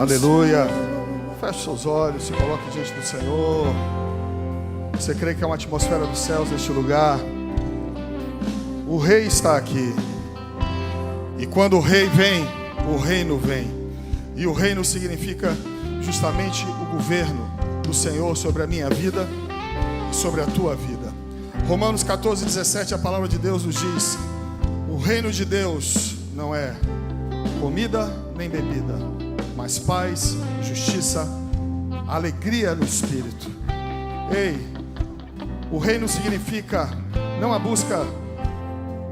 Aleluia. Feche seus olhos, se coloque diante do Senhor. Você crê que é uma atmosfera dos céus neste lugar? O Rei está aqui. E quando o Rei vem, o reino vem. E o reino significa justamente o governo do Senhor sobre a minha vida e sobre a tua vida. Romanos 14:17, a palavra de Deus nos diz: o reino de Deus não é comida nem bebida, mas paz, justiça, alegria no Espírito. Ei, o reino significa não a busca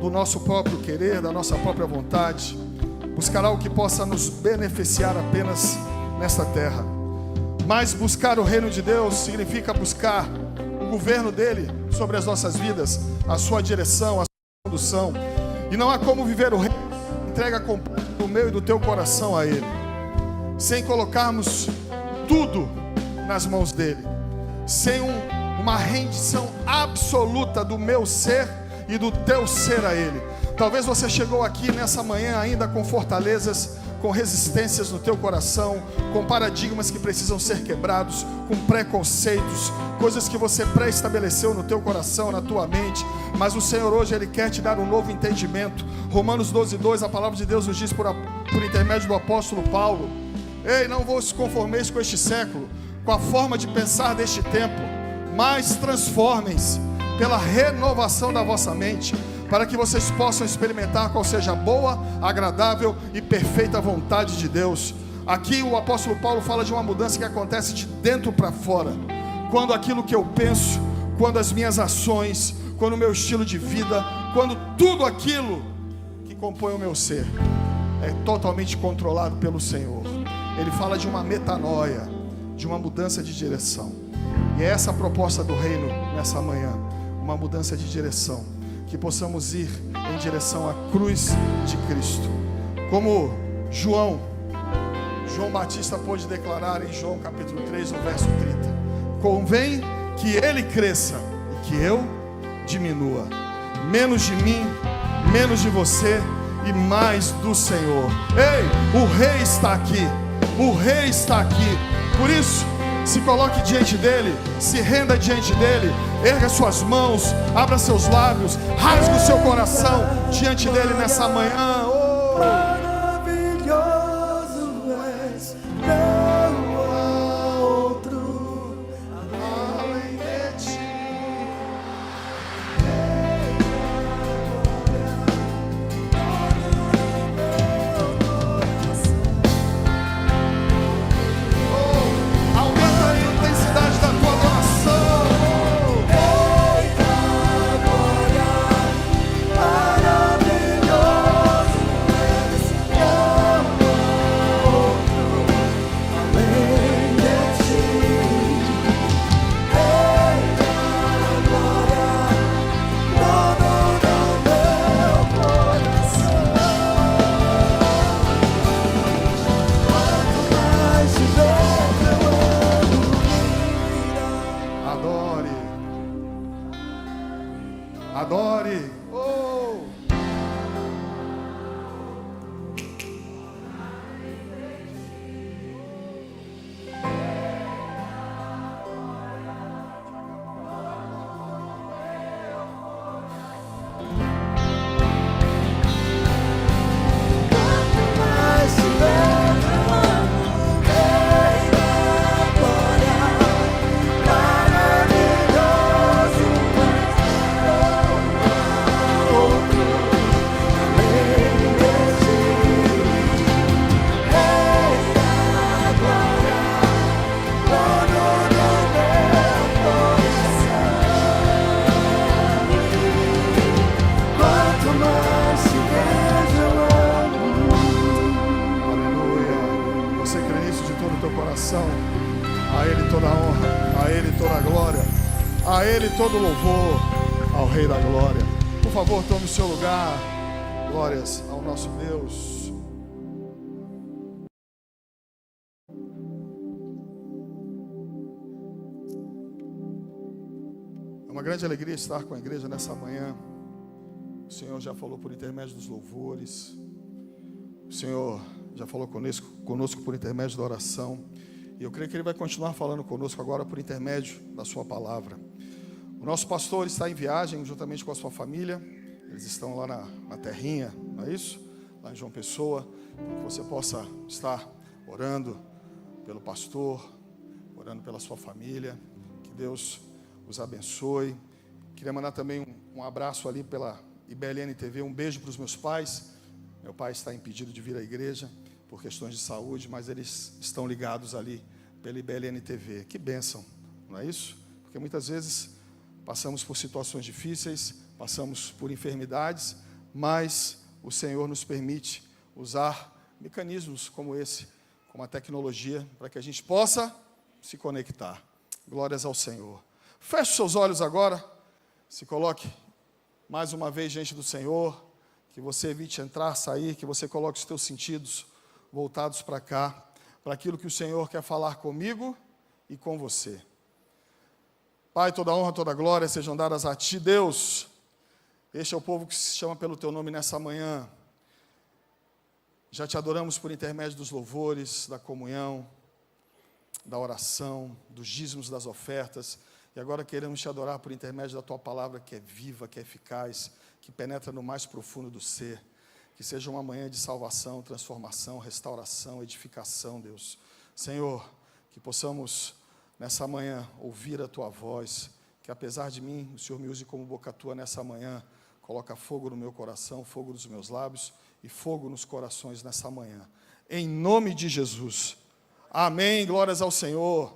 do nosso próprio querer, da nossa própria vontade, buscar algo que possa nos beneficiar apenas nesta terra, mas buscar o reino de Deus significa buscar o governo dele sobre as nossas vidas, a sua direção, a sua condução. E não há como viver o reino entrega completa do meu e do teu coração a ele, sem colocarmos tudo nas mãos dele, sem uma rendição absoluta do meu ser e do teu ser a ele. Talvez você chegou aqui nessa manhã ainda com fortalezas, com resistências no teu coração, com paradigmas que precisam ser quebrados, com preconceitos, coisas que você pré-estabeleceu no teu coração, na tua mente. Mas o Senhor hoje, Ele quer te dar um novo entendimento. Romanos 12:2, a palavra de Deus nos diz por intermédio do apóstolo Paulo: ei, não vos conformeis com este século, com a forma de pensar deste tempo, mas transformem-se pela renovação da vossa mente, para que vocês possam experimentar qual seja a boa, agradável e perfeita vontade de Deus. Aqui o apóstolo Paulo fala de uma mudança que acontece de dentro para fora, quando aquilo que eu penso, quando as minhas ações, quando o meu estilo de vida, quando tudo aquilo que compõe o meu ser é totalmente controlado pelo Senhor. Ele fala de uma metanoia, de uma mudança de direção. E é essa a proposta do reino nessa manhã, uma mudança de direção, que possamos ir em direção à cruz de Cristo. Como João Batista pôde declarar em João capítulo 3, no verso 30: convém que ele cresça e que eu diminua. Menos de mim, menos de você e mais do Senhor. Ei, o Rei está aqui. O Rei está aqui. Por isso, se coloque diante dele, se renda diante dele, erga suas mãos, abra seus lábios, rasgue o seu coração diante dele nessa manhã. Adore. Oh. A Ele toda a honra, a Ele toda a glória, a Ele todo o louvor, ao Rei da glória. Por favor, tome o seu lugar. Glórias ao nosso Deus. É uma grande alegria estar com a igreja nessa manhã. O Senhor já falou por intermédio dos louvores. O Senhor já falou conosco por intermédio da oração. E eu creio que Ele vai continuar falando conosco agora por intermédio da sua palavra. O nosso pastor está em viagem juntamente com a sua família. Eles estão lá na terrinha, não é isso? Lá em João Pessoa. Que você possa estar orando pelo pastor, orando pela sua família. Que Deus os abençoe. Queria mandar também um abraço ali pela IBLN TV. Um beijo para os meus pais. Meu pai está impedido de vir à igreja por questões de saúde, mas eles estão ligados ali pela IBLN TV. Que bênção, não é isso? Porque muitas vezes passamos por situações difíceis, passamos por enfermidades, mas o Senhor nos permite usar mecanismos como esse, como a tecnologia, para que a gente possa se conectar. Glórias ao Senhor. Feche seus olhos agora, se coloque mais uma vez diante do Senhor, que você evite entrar, sair, que você coloque os teus sentidos voltados para cá, para aquilo que o Senhor quer falar comigo e com você. Pai, toda honra, toda glória sejam dadas a Ti, Deus. Este é o povo que se chama pelo Teu nome nessa manhã. Já Te adoramos por intermédio dos louvores, da comunhão, da oração, dos dízimos, das ofertas. E agora queremos Te adorar por intermédio da Tua palavra, que é viva, que é eficaz, que penetra no mais profundo do ser. Que seja uma manhã de salvação, transformação, restauração, edificação, Deus. Senhor, que possamos nessa manhã ouvir a Tua voz, que apesar de mim, o Senhor me use como boca Tua nessa manhã. Coloca fogo no meu coração, fogo nos meus lábios e fogo nos corações nessa manhã. Em nome de Jesus. Amém, glórias ao Senhor.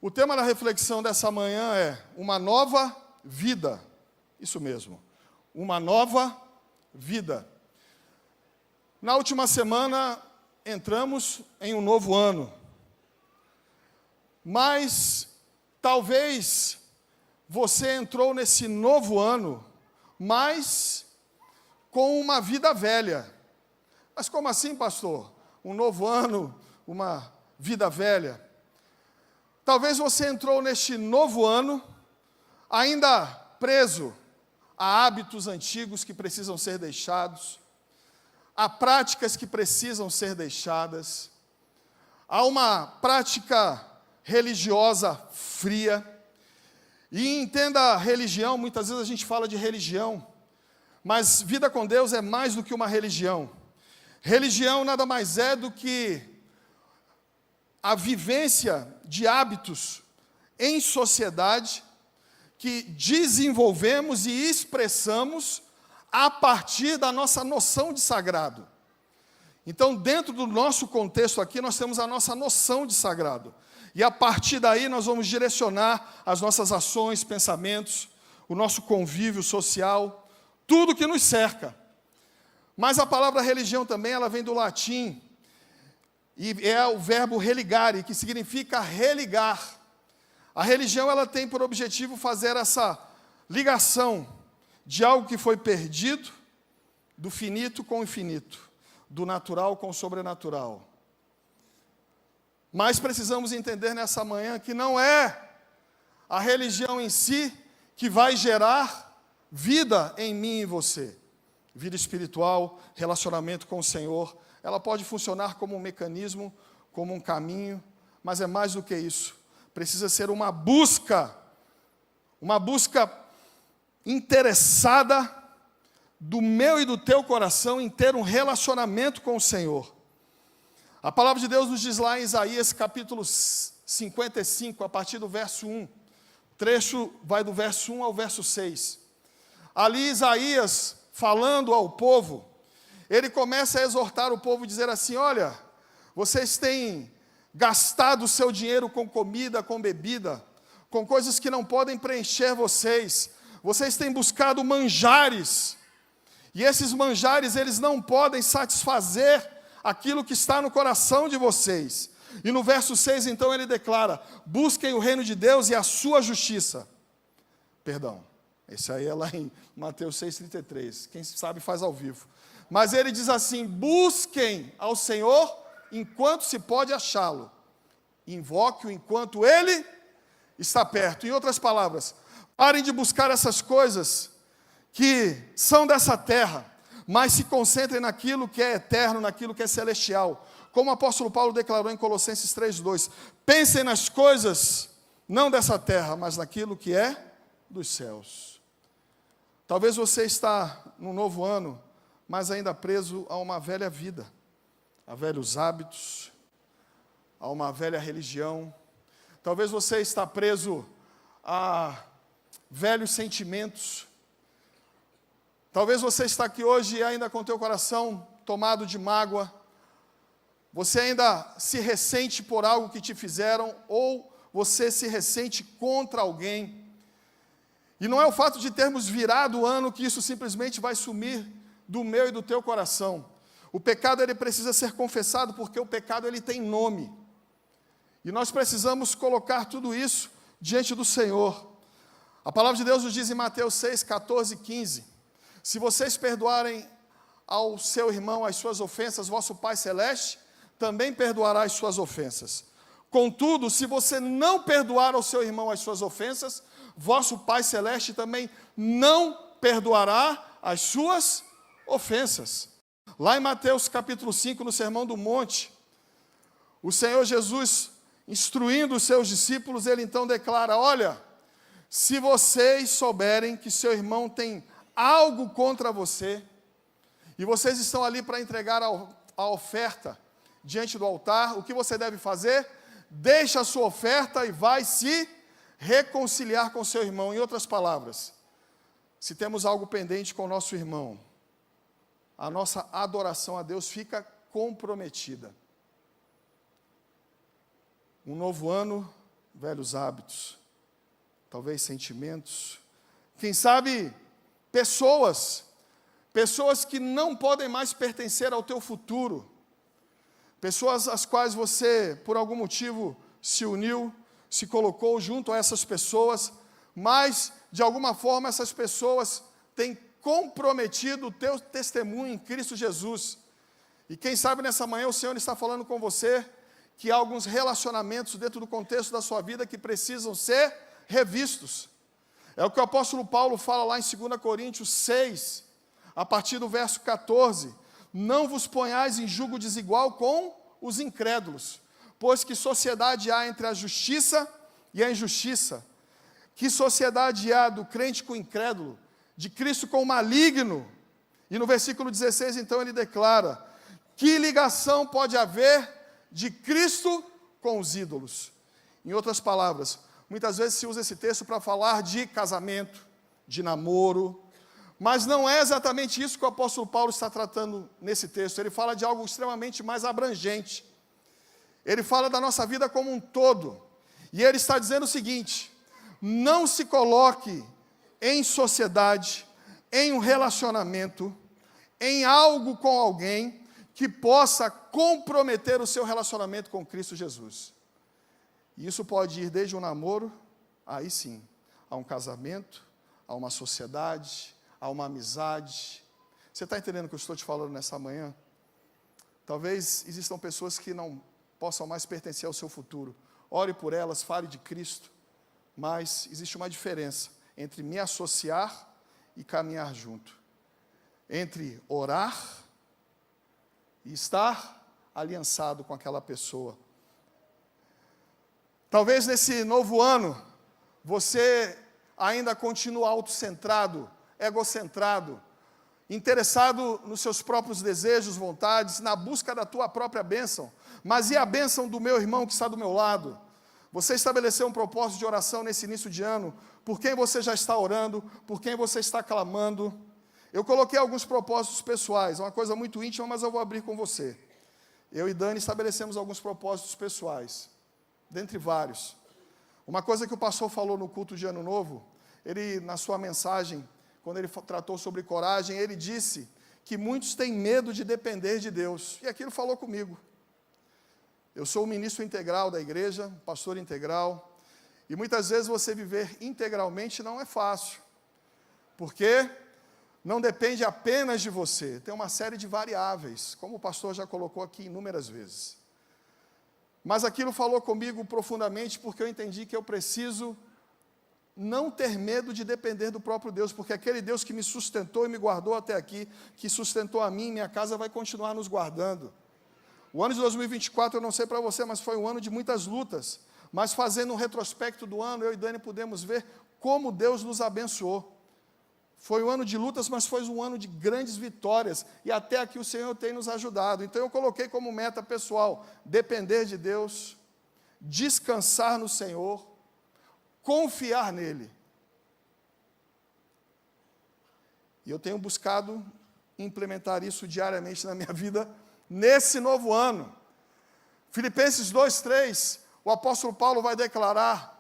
O tema da reflexão dessa manhã é uma nova vida. Isso mesmo, uma nova vida. Na última semana, entramos em um novo ano. Mas, talvez, você entrou nesse novo ano, mas com uma vida velha. Mas como assim, pastor? Um novo ano, uma vida velha? Talvez você entrou neste novo ano, ainda preso a hábitos antigos que precisam ser deixados, a práticas que precisam ser deixadas, a uma prática religiosa fria. E entenda, religião, muitas vezes a gente fala de religião, mas vida com Deus é mais do que uma religião. Religião nada mais é do que a vivência de hábitos em sociedade que desenvolvemos e expressamos a partir da nossa noção de sagrado. Então, dentro do nosso contexto aqui, nós temos a nossa noção de sagrado. E a partir daí nós vamos direcionar as nossas ações, pensamentos, o nosso convívio social, tudo que nos cerca. Mas a palavra religião também, ela vem do latim, e é o verbo religare, que significa religar. A religião, ela tem por objetivo fazer essa ligação de algo que foi perdido, do finito com o infinito, do natural com o sobrenatural. Mas precisamos entender nessa manhã que não é a religião em si que vai gerar vida em mim e você. Vida espiritual, relacionamento com o Senhor, ela pode funcionar como um mecanismo, como um caminho, mas é mais do que isso. Precisa ser uma busca interessada do meu e do teu coração em ter um relacionamento com o Senhor. A palavra de Deus nos diz lá em Isaías capítulo 55, a partir do verso 1. O trecho vai do verso 1 ao verso 6. Ali Isaías, falando ao povo, ele começa a exortar o povo e dizer assim: olha, vocês têm gastado o seu dinheiro com comida, com bebida, com coisas que não podem preencher vocês. Vocês têm buscado manjares, e esses manjares, eles não podem satisfazer aquilo que está no coração de vocês. E no verso 6, então, ele declara: busquem o reino de Deus e a sua justiça. Perdão, esse aí é lá em Mateus 6,33. Quem sabe faz ao vivo. Mas ele diz assim: busquem ao Senhor enquanto se pode achá-lo. Invoque-o enquanto ele está perto. Em outras palavras, parem de buscar essas coisas que são dessa terra. mas se concentrem naquilo que é eterno, naquilo que é celestial. Como o apóstolo Paulo declarou em Colossenses 3:2, pensem nas coisas, não dessa terra, mas naquilo que é dos céus. Talvez você está no novo ano, mas ainda preso a uma velha vida, a velhos hábitos, a uma velha religião. Talvez você está preso a velhos sentimentos. Talvez você está aqui hoje ainda com teu coração tomado de mágoa. Você ainda se ressente por algo que te fizeram, ou você se ressente contra alguém. E não é o fato de termos virado o ano que isso simplesmente vai sumir do meu e do teu coração. O pecado, ele precisa ser confessado, porque o pecado, ele tem nome. E nós precisamos colocar tudo isso diante do Senhor. A palavra de Deus nos diz em Mateus 6, 14 e 15, se vocês perdoarem ao seu irmão as suas ofensas, vosso Pai Celeste também perdoará as suas ofensas. Contudo, se você não perdoar ao seu irmão as suas ofensas, vosso Pai Celeste também não perdoará as suas ofensas. Lá em Mateus capítulo 5, no Sermão do Monte, o Senhor Jesus, instruindo os seus discípulos, ele então declara, olha, se vocês souberem que seu irmão tem algo contra você, e vocês estão ali para entregar a oferta diante do altar, o que você deve fazer? Deixa a sua oferta e vai se reconciliar com seu irmão. Em outras palavras, se temos algo pendente com o nosso irmão, a nossa adoração a Deus fica comprometida. Um novo ano, velhos hábitos, talvez sentimentos, quem sabe pessoas que não podem mais pertencer ao teu futuro, pessoas às quais você, por algum motivo, se uniu, se colocou junto a essas pessoas, mas, de alguma forma, essas pessoas têm comprometido o teu testemunho em Cristo Jesus. E quem sabe nessa manhã o Senhor está falando com você que há alguns relacionamentos dentro do contexto da sua vida que precisam ser revistos. É o que o apóstolo Paulo fala lá em 2 Coríntios 6, a partir do verso 14. Não vos ponhais em julgo desigual com os incrédulos, pois que sociedade há entre a justiça e a injustiça? Que sociedade há do crente com o incrédulo, de Cristo com o maligno? E no versículo 16, então, ele declara, que ligação pode haver de Cristo com os ídolos? Em outras palavras, muitas vezes se usa esse texto para falar de casamento, de namoro, mas não é exatamente isso que o apóstolo Paulo está tratando nesse texto. Ele fala de algo extremamente mais abrangente. Ele fala da nossa vida como um todo. E ele está dizendo o seguinte, não se coloque em sociedade, em um relacionamento, em algo com alguém que possa comprometer o seu relacionamento com Cristo Jesus. E isso pode ir desde um namoro, aí sim, a um casamento, a uma sociedade, a uma amizade. Você está entendendo o que eu estou te falando nessa manhã? Talvez existam pessoas que não possam mais pertencer ao seu futuro. Ore por elas, fale de Cristo, mas existe uma diferença entre me associar e caminhar junto. Entre orar e estar aliançado com aquela pessoa. Talvez nesse novo ano, você ainda continue autocentrado, egocentrado, interessado nos seus próprios desejos, vontades, na busca da tua própria bênção. Mas e a bênção do meu irmão que está do meu lado? Você estabeleceu um propósito de oração nesse início de ano, por quem você já está orando, por quem você está clamando. Eu coloquei alguns propósitos pessoais, é uma coisa muito íntima, mas eu vou abrir com você. Eu e Dani estabelecemos alguns propósitos pessoais, dentre vários. Uma coisa que o pastor falou no culto de Ano Novo, ele, na sua mensagem, quando ele tratou sobre coragem, ele disse que muitos têm medo de depender de Deus. E aquilo falou comigo. Eu sou o ministro integral da igreja, pastor integral, e muitas vezes você viver integralmente não é fácil, porque não depende apenas de você, tem uma série de variáveis, como o pastor já colocou aqui inúmeras vezes. Mas aquilo falou comigo profundamente, porque eu entendi que eu preciso não ter medo de depender do próprio Deus, porque aquele Deus que me sustentou e me guardou até aqui, que sustentou a mim e minha casa, vai continuar nos guardando. O ano de 2024, eu não sei para você, mas foi um ano de muitas lutas. Mas fazendo um retrospecto do ano, eu e Dani pudemos ver como Deus nos abençoou. Foi um ano de lutas, mas foi um ano de grandes vitórias. E até aqui o Senhor tem nos ajudado. Então eu coloquei como meta pessoal, depender de Deus, descansar no Senhor, confiar nele. E eu tenho buscado implementar isso diariamente na minha vida, nesse novo ano. Filipenses 2:3, o apóstolo Paulo vai declarar: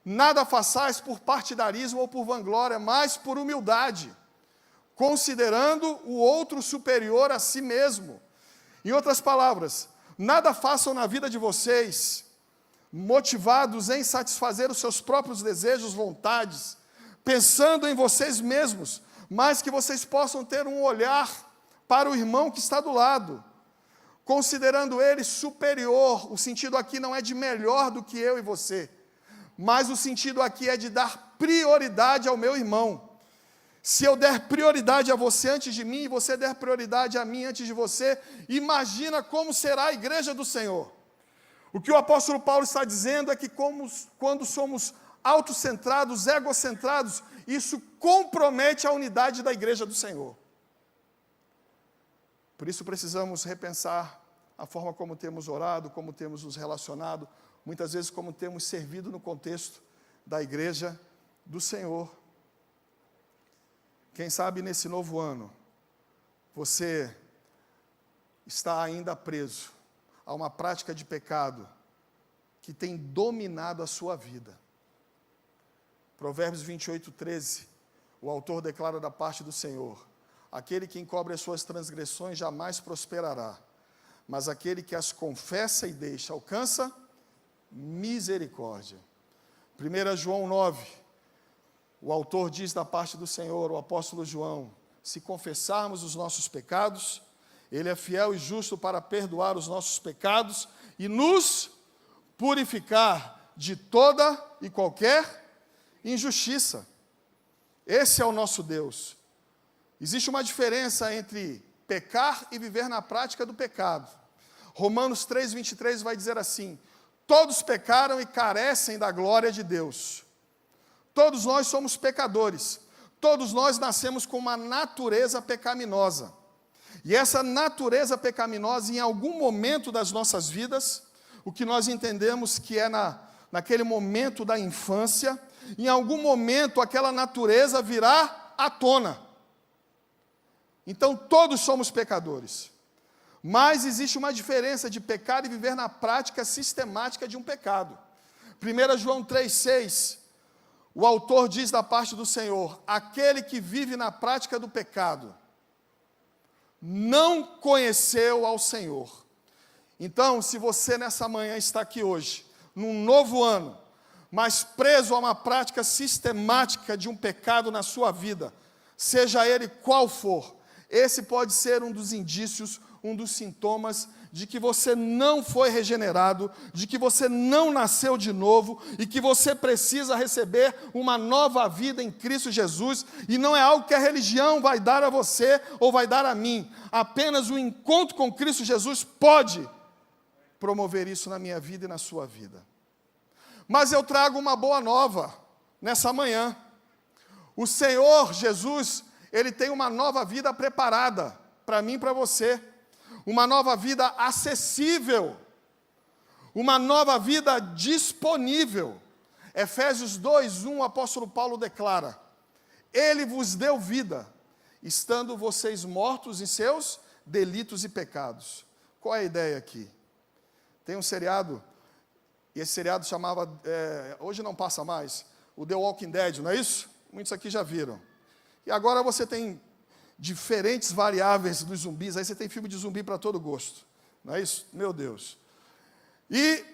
nada façais por partidarismo ou por vanglória, mas por humildade, considerando o outro superior a si mesmo. Em outras palavras, nada façam na vida de vocês motivados em satisfazer os seus próprios desejos, vontades, pensando em vocês mesmos, mas que vocês possam ter um olhar para o irmão que está do lado, considerando ele superior. O sentido aqui não é de melhor do que eu e você, mas o sentido aqui é de dar prioridade ao meu irmão. Se eu der prioridade a você antes de mim, e você der prioridade a mim antes de você, imagina como será a igreja do Senhor. O que o apóstolo Paulo está dizendo é que quando somos autocentrados, egocentrados, isso compromete a unidade da igreja do Senhor. Por isso precisamos repensar a forma como temos orado, como temos nos relacionado, muitas vezes como temos servido no contexto da igreja do Senhor. Quem sabe nesse novo ano, você está ainda preso a uma prática de pecado que tem dominado a sua vida. Provérbios 28:13, o autor declara da parte do Senhor: aquele que encobre as suas transgressões jamais prosperará, mas aquele que as confessa e deixa alcança misericórdia. 1 João 9, o autor diz da parte do Senhor, o apóstolo João: se confessarmos os nossos pecados, Ele é fiel e justo para perdoar os nossos pecados e nos purificar de toda e qualquer injustiça. Esse é o nosso Deus. Existe uma diferença entre pecar e viver na prática do pecado. Romanos 3:23 vai dizer assim: todos pecaram e carecem da glória de Deus. Todos nós somos pecadores. Todos nós nascemos com uma natureza pecaminosa. E essa natureza pecaminosa, em algum momento das nossas vidas, o que nós entendemos que é naquele momento da infância, em algum momento aquela natureza virá à tona. Então todos somos pecadores. Mas existe uma diferença de pecar e viver na prática sistemática de um pecado. 1 João 3:6, o autor diz da parte do Senhor: aquele que vive na prática do pecado não conheceu ao Senhor. Então, se você nessa manhã está aqui hoje, num novo ano, mas preso a uma prática sistemática de um pecado na sua vida, seja ele qual for, esse pode ser um dos indícios, um dos sintomas de que você não foi regenerado, de que você não nasceu de novo e que você precisa receber uma nova vida em Cristo Jesus, e não é algo que a religião vai dar a você ou vai dar a mim. Apenas o encontro com Cristo Jesus pode promover isso na minha vida e na sua vida. Mas eu trago uma boa nova nessa manhã. O Senhor Jesus, Ele tem uma nova vida preparada para mim e para você. Uma nova vida acessível, uma nova vida disponível. Efésios 2:1, o apóstolo Paulo declara: Ele vos deu vida, estando vocês mortos em seus delitos e pecados. Qual é a ideia aqui? Tem um seriado, e esse seriado chamava, hoje não passa mais, o The Walking Dead, não é isso? Muitos aqui já viram. E agora você tem diferentes variáveis dos zumbis, aí você tem filme de zumbi para todo gosto, não é isso? Meu Deus. E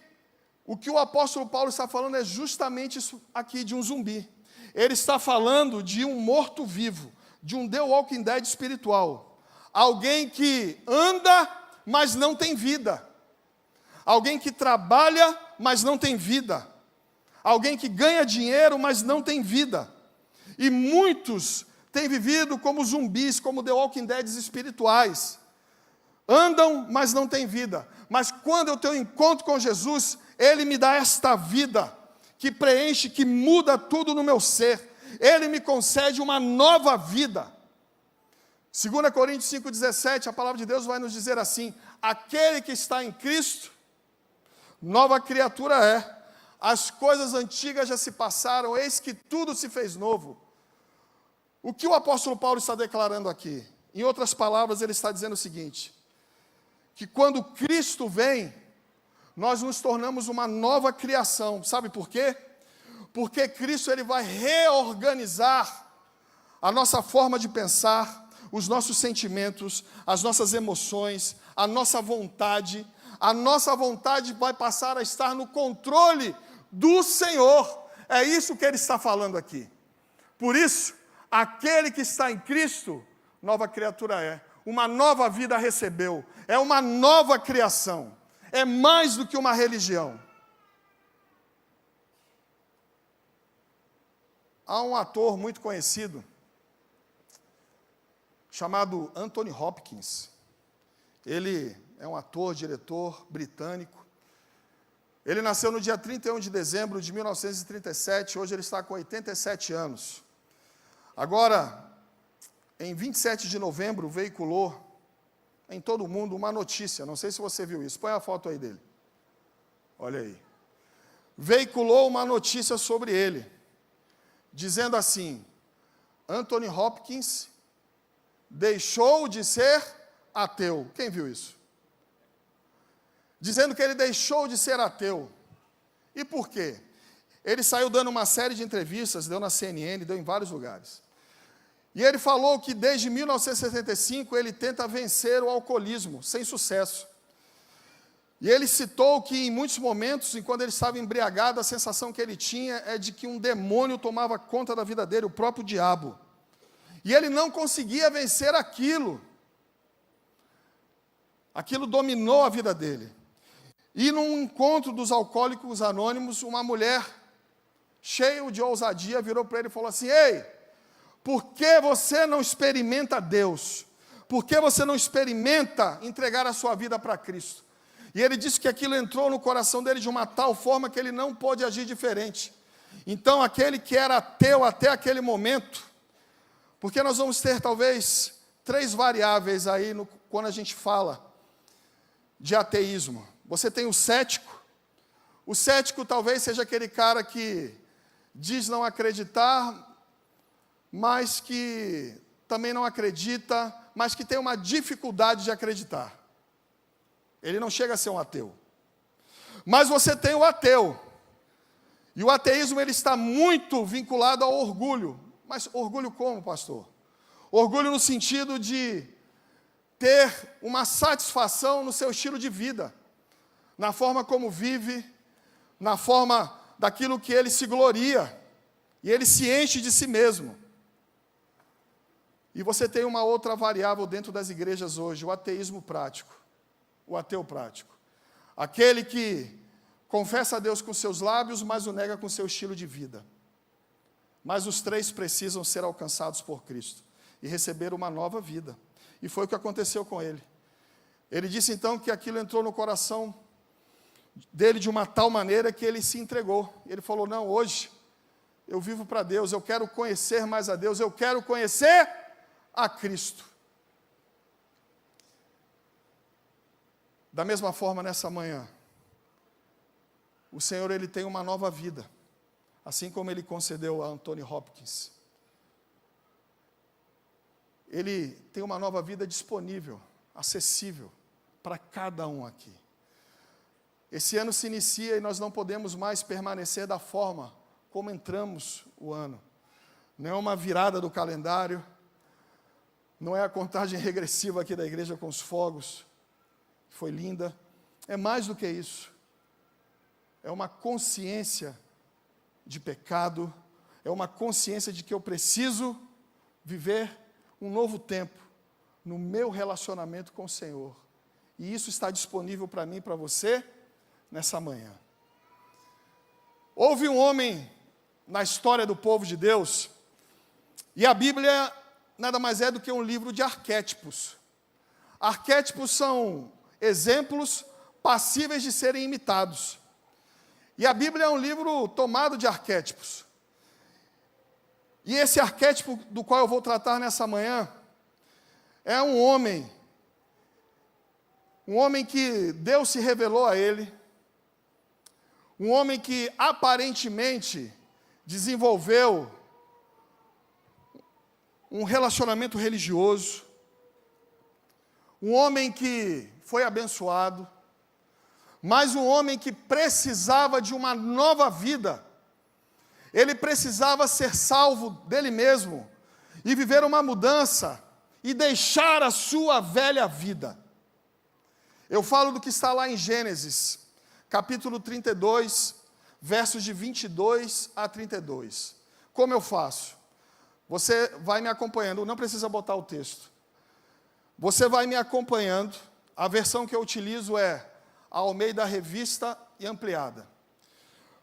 o que o apóstolo Paulo está falando é justamente isso aqui, de um zumbi. Ele está falando de um morto-vivo, de um The Walking Dead espiritual. Alguém que anda, mas não tem vida. Alguém que trabalha, mas não tem vida. Alguém que ganha dinheiro, mas não tem vida. E muitos têm vivido como zumbis, como The Walking Dead espirituais. Andam, mas não têm vida. Mas quando eu tenho um encontro com Jesus, Ele me dá esta vida, que preenche, que muda tudo no meu ser. Ele me concede uma nova vida. 2 Coríntios 5,17, a palavra de Deus vai nos dizer assim: aquele que está em Cristo, nova criatura é. As coisas antigas já se passaram, eis que tudo se fez novo. O que o apóstolo Paulo está declarando aqui? Em outras palavras, ele está dizendo o seguinte: que quando Cristo vem, nós nos tornamos uma nova criação. Sabe por quê? Porque Cristo ele vai reorganizar a nossa forma de pensar, os nossos sentimentos, as nossas emoções, a nossa vontade. A nossa vontade vai passar a estar no controle do Senhor. É isso que ele está falando aqui. Por isso, aquele que está em Cristo, nova criatura é. Uma nova vida recebeu. É uma nova criação. É mais do que uma religião. Há um ator muito conhecido, chamado Anthony Hopkins. Ele é um ator, diretor britânico. Ele nasceu no dia 31 de dezembro de 1937, hoje ele está com 87 anos. Agora, em 27 de novembro, veiculou em todo o mundo uma notícia, não sei se você viu isso, põe a foto aí dele. Olha aí. Veiculou uma notícia sobre ele, dizendo assim: Anthony Hopkins deixou de ser ateu. Quem viu isso? Dizendo que ele deixou de ser ateu. E por quê? Ele saiu dando uma série de entrevistas, deu na CNN, deu em vários lugares. E ele falou que desde 1975 ele tenta vencer o alcoolismo, sem sucesso. E ele citou que em muitos momentos, enquanto ele estava embriagado, a sensação que ele tinha é de que um demônio tomava conta da vida dele, o próprio diabo. E ele não conseguia vencer aquilo. Aquilo dominou a vida dele. E num encontro dos alcoólicos anônimos, uma mulher, cheia de ousadia, virou para ele e falou assim: ei, por que você não experimenta Deus? Por que você não experimenta entregar a sua vida para Cristo? E ele disse que aquilo entrou no coração dele de uma tal forma que ele não pôde agir diferente. Então, aquele que era ateu até aquele momento, porque nós vamos ter talvez 3 variáveis aí quando a gente fala de ateísmo. Você tem o cético. O cético talvez seja aquele cara que diz não acreditar, mas que também não acredita, mas que tem uma dificuldade de acreditar. Ele não chega a ser um ateu. Mas você tem o ateu. E o ateísmo ele está muito vinculado ao orgulho. Mas orgulho como, pastor? Orgulho no sentido de ter uma satisfação no seu estilo de vida, na forma como vive, na forma daquilo que ele se gloria, e ele se enche de si mesmo. E você tem uma outra variável dentro das igrejas hoje, o ateísmo prático, o ateu prático. Aquele que confessa a Deus com seus lábios, mas o nega com seu estilo de vida. Mas os 3 precisam ser alcançados por Cristo e receber uma nova vida. E foi o que aconteceu com ele. Ele disse então que aquilo entrou no coração dele de uma tal maneira que ele se entregou. Ele falou: não, hoje eu vivo para Deus, eu quero conhecer mais a Deus, eu quero conhecer a Cristo. Da mesma forma, nessa manhã, o Senhor ele tem uma nova vida, assim como ele concedeu a Anthony Hopkins. Ele tem uma nova vida disponível, acessível para cada um aqui. Esse ano se inicia e nós não podemos mais permanecer da forma como entramos o ano. Não é uma virada do calendário, não é a contagem regressiva aqui da igreja com os fogos, que foi linda. É mais do que isso. É uma consciência de pecado, é uma consciência de que eu preciso viver um novo tempo no meu relacionamento com o Senhor. E isso está disponível para mim e para você nessa manhã. Houve um homem na história do povo de Deus, e a Bíblia nada mais é do que um livro de arquétipos. Arquétipos são exemplos passíveis de serem imitados. E a Bíblia é um livro tomado de arquétipos. E esse arquétipo do qual eu vou tratar nessa manhã é um homem que Deus se revelou a ele, um homem que aparentemente desenvolveu um relacionamento religioso, um homem que foi abençoado, mas um homem que precisava de uma nova vida. Ele precisava ser salvo dele mesmo e viver uma mudança e deixar a sua velha vida. Eu falo do que está lá em Gênesis, capítulo 32, versos de 22 a 32. Como eu faço? Você vai me acompanhando, não precisa botar o texto. Você vai me acompanhando, a versão que eu utilizo é a Almeida Revista e Ampliada.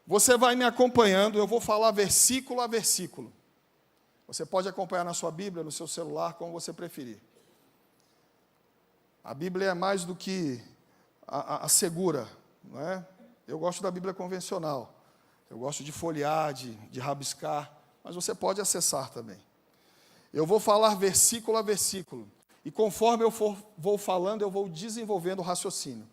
Você vai me acompanhando, eu vou falar versículo a versículo. Você pode acompanhar na sua Bíblia, no seu celular, como você preferir. A Bíblia é mais do que a segura, não é? Eu gosto da Bíblia convencional. Eu gosto de folhear, de rabiscar, mas você pode acessar também. Eu vou falar versículo a versículo, e conforme eu vou falando, eu vou desenvolvendo o raciocínio.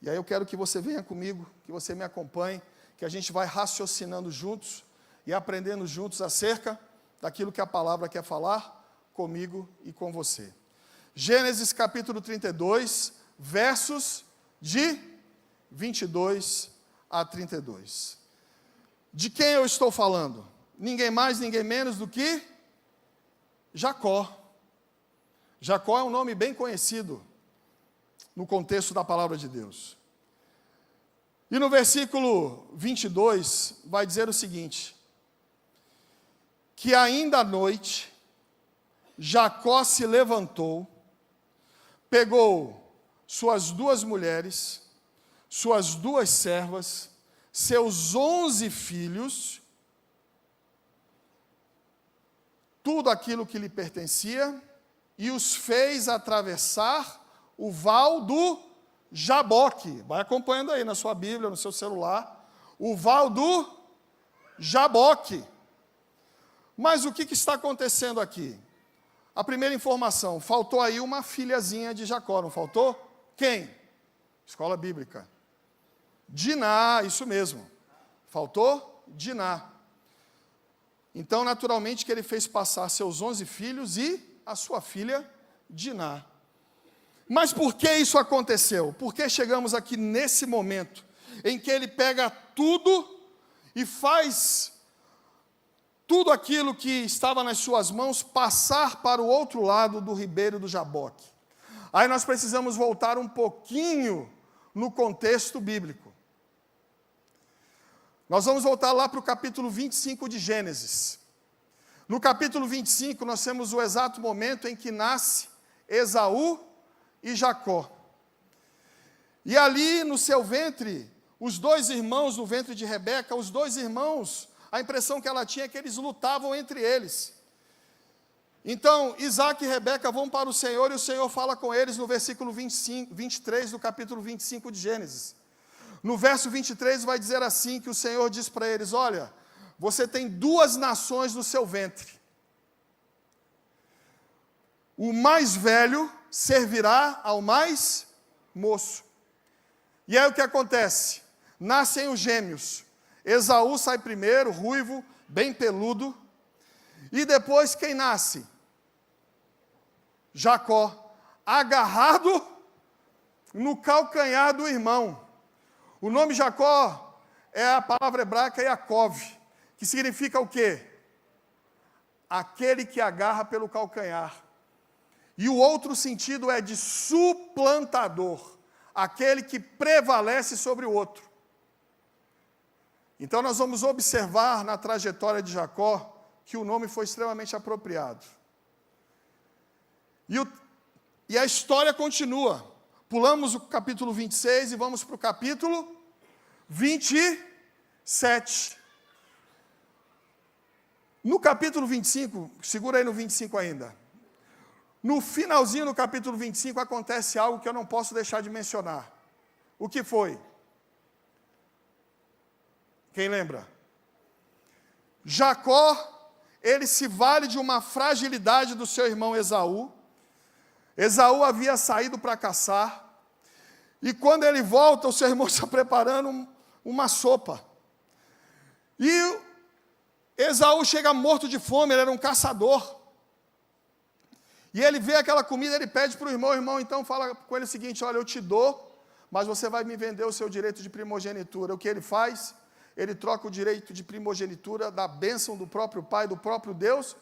E aí eu quero que você venha comigo, que você me acompanhe, que a gente vai raciocinando juntos e aprendendo juntos acerca daquilo que a palavra quer falar comigo e com você. Gênesis capítulo 32, versos de 22 a 32. De quem eu estou falando? Ninguém mais, ninguém menos do que Jacó. Jacó é um nome bem conhecido no contexto da palavra de Deus. E no versículo 22 vai dizer o seguinte: que ainda à noite Jacó se levantou, pegou suas 2 mulheres, suas 2 servas, seus 11 filhos, tudo aquilo que lhe pertencia, e os fez atravessar o val do Jaboque. Vai acompanhando aí na sua Bíblia, no seu celular. O val do Jaboque. Mas o que está acontecendo aqui? A primeira informação, faltou aí uma filhazinha de Jacó, não faltou? Quem? Escola bíblica. Diná, isso mesmo. Faltou Diná. Então, naturalmente, que ele fez passar seus 11 filhos e a sua filha Diná. Mas por que isso aconteceu? Por que chegamos aqui nesse momento em que ele pega tudo e faz tudo aquilo que estava nas suas mãos passar para o outro lado do ribeiro do Jaboque? Aí nós precisamos voltar um pouquinho no contexto bíblico. Nós vamos voltar lá para o capítulo 25 de Gênesis. No capítulo 25, nós temos o exato momento em que nasce Esaú e Jacó. E ali no seu ventre, os 2 irmãos no ventre de Rebeca, os 2 irmãos, a impressão que ela tinha é que eles lutavam entre eles. Então, Isaac e Rebeca vão para o Senhor e o Senhor fala com eles no versículo 23 do capítulo 25 de Gênesis. No verso 23 vai dizer assim, que o Senhor diz para eles: olha, você tem 2 nações no seu ventre. O mais velho servirá ao mais moço. E aí o que acontece? Nascem os gêmeos. Esaú sai primeiro, ruivo, bem peludo. E depois quem nasce? Jacó, agarrado no calcanhar do irmão. O nome Jacó é a palavra hebraica Yaakov, que significa o quê? Aquele que agarra pelo calcanhar. E o outro sentido é de suplantador, aquele que prevalece sobre o outro. Então nós vamos observar na trajetória de Jacó que o nome foi extremamente apropriado. E a história continua. Pulamos o capítulo 26 e vamos para o capítulo 7. No capítulo 25, segura aí no 25 ainda. No finalzinho do capítulo 25 acontece algo que eu não posso deixar de mencionar. O que foi? Quem lembra? Jacó, ele se vale de uma fragilidade do seu irmão Esaú. Esaú havia saído para caçar. E quando ele volta, o seu irmão está preparando uma sopa. E Esaú chega morto de fome, ele era um caçador. E ele vê aquela comida, ele pede para o irmão então fala com ele o seguinte: olha, eu te dou, mas você vai me vender o seu direito de primogenitura. O que ele faz? Ele troca o direito de primogenitura da bênção do próprio pai, do próprio Deus,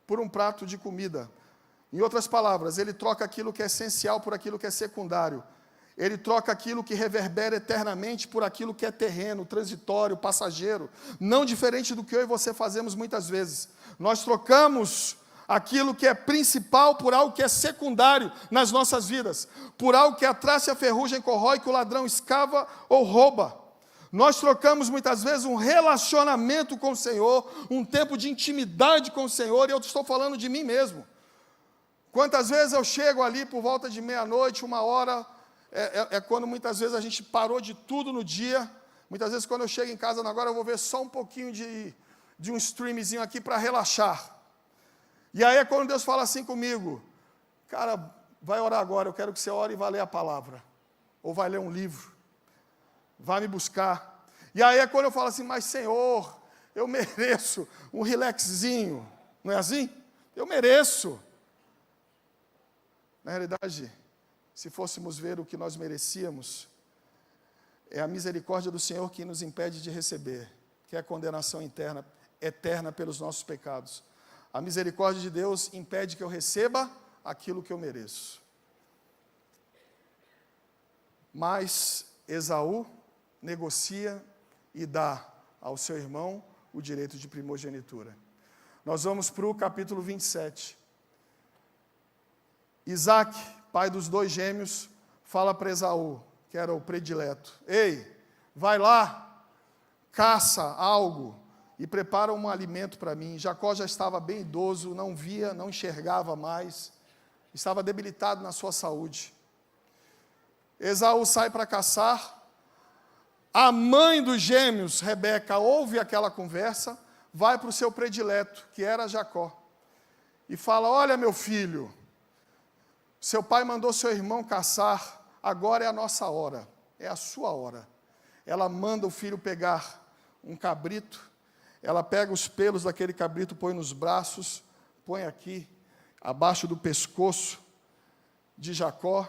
por um prato de comida. Em outras palavras, ele troca aquilo que é essencial por aquilo que é secundário. Ele troca aquilo que reverbera eternamente por aquilo que é terreno, transitório, passageiro. Não diferente do que eu e você fazemos muitas vezes. Nós trocamos aquilo que é principal por algo que é secundário nas nossas vidas. Por algo que a traça e a ferrugem corrói, que o ladrão escava ou rouba. Nós trocamos muitas vezes um relacionamento com o Senhor, um tempo de intimidade com o Senhor, e eu estou falando de mim mesmo. Quantas vezes eu chego ali por volta de meia-noite, 1h, é quando muitas vezes a gente parou de tudo no dia. Muitas vezes quando eu chego em casa agora eu vou ver só um pouquinho de um streamzinho aqui para relaxar. E aí é quando Deus fala assim comigo: cara, vai orar agora, eu quero que você ore e vá ler a palavra. Ou vai ler um livro. Vai me buscar. E aí é quando eu falo assim: mas Senhor, eu mereço um relaxzinho. Não é assim? Eu mereço. Na realidade, se fôssemos ver o que nós merecíamos, é a misericórdia do Senhor que nos impede de receber, que é a condenação eterna pelos nossos pecados. A misericórdia de Deus impede que eu receba aquilo que eu mereço. Mas Esaú negocia e dá ao seu irmão o direito de primogenitura. Nós vamos para o capítulo 27. Isaac, pai dos 2 gêmeos, fala para Esaú, que era o predileto: ei, vai lá, caça algo e prepara um alimento para mim. Jacó já estava bem idoso, não via, não enxergava mais, estava debilitado na sua saúde. Esaú sai para caçar. A mãe dos gêmeos, Rebeca, ouve aquela conversa, vai para o seu predileto, que era Jacó, e fala: olha, meu filho, seu pai mandou seu irmão caçar, agora é a nossa hora, é a sua hora. Ela manda o filho pegar um cabrito, ela pega os pelos daquele cabrito, põe nos braços, põe aqui, abaixo do pescoço de Jacó.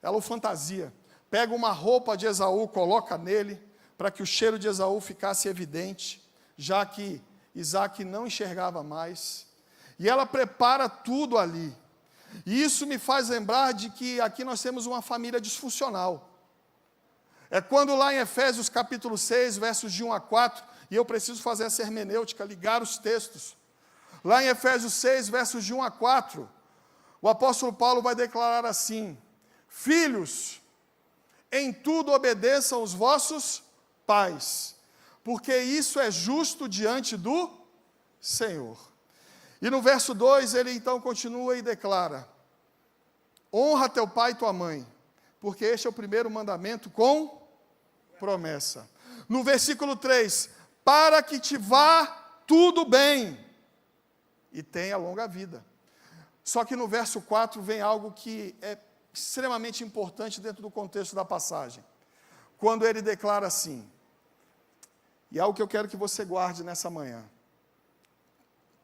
Ela o fantasia. Pega uma roupa de Esaú, coloca nele, para que o cheiro de Esaú ficasse evidente, já que Isaac não enxergava mais. E ela prepara tudo ali. E isso me faz lembrar de que aqui nós temos uma família disfuncional. É quando lá em Efésios capítulo 6, versos de 1 a 4, e eu preciso fazer essa hermenêutica, ligar os textos. Lá em Efésios 6, versos de 1 a 4, o apóstolo Paulo vai declarar assim: filhos, em tudo obedeçam os vossos pais, porque isso é justo diante do Senhor. E no verso 2, ele então continua e declara: honra teu pai e tua mãe, porque este é o primeiro mandamento com promessa. No versículo 3, para que te vá tudo bem e tenha longa vida. Só que no verso 4 vem algo que é extremamente importante dentro do contexto da passagem. Quando ele declara assim, e é algo que eu quero que você guarde nessa manhã: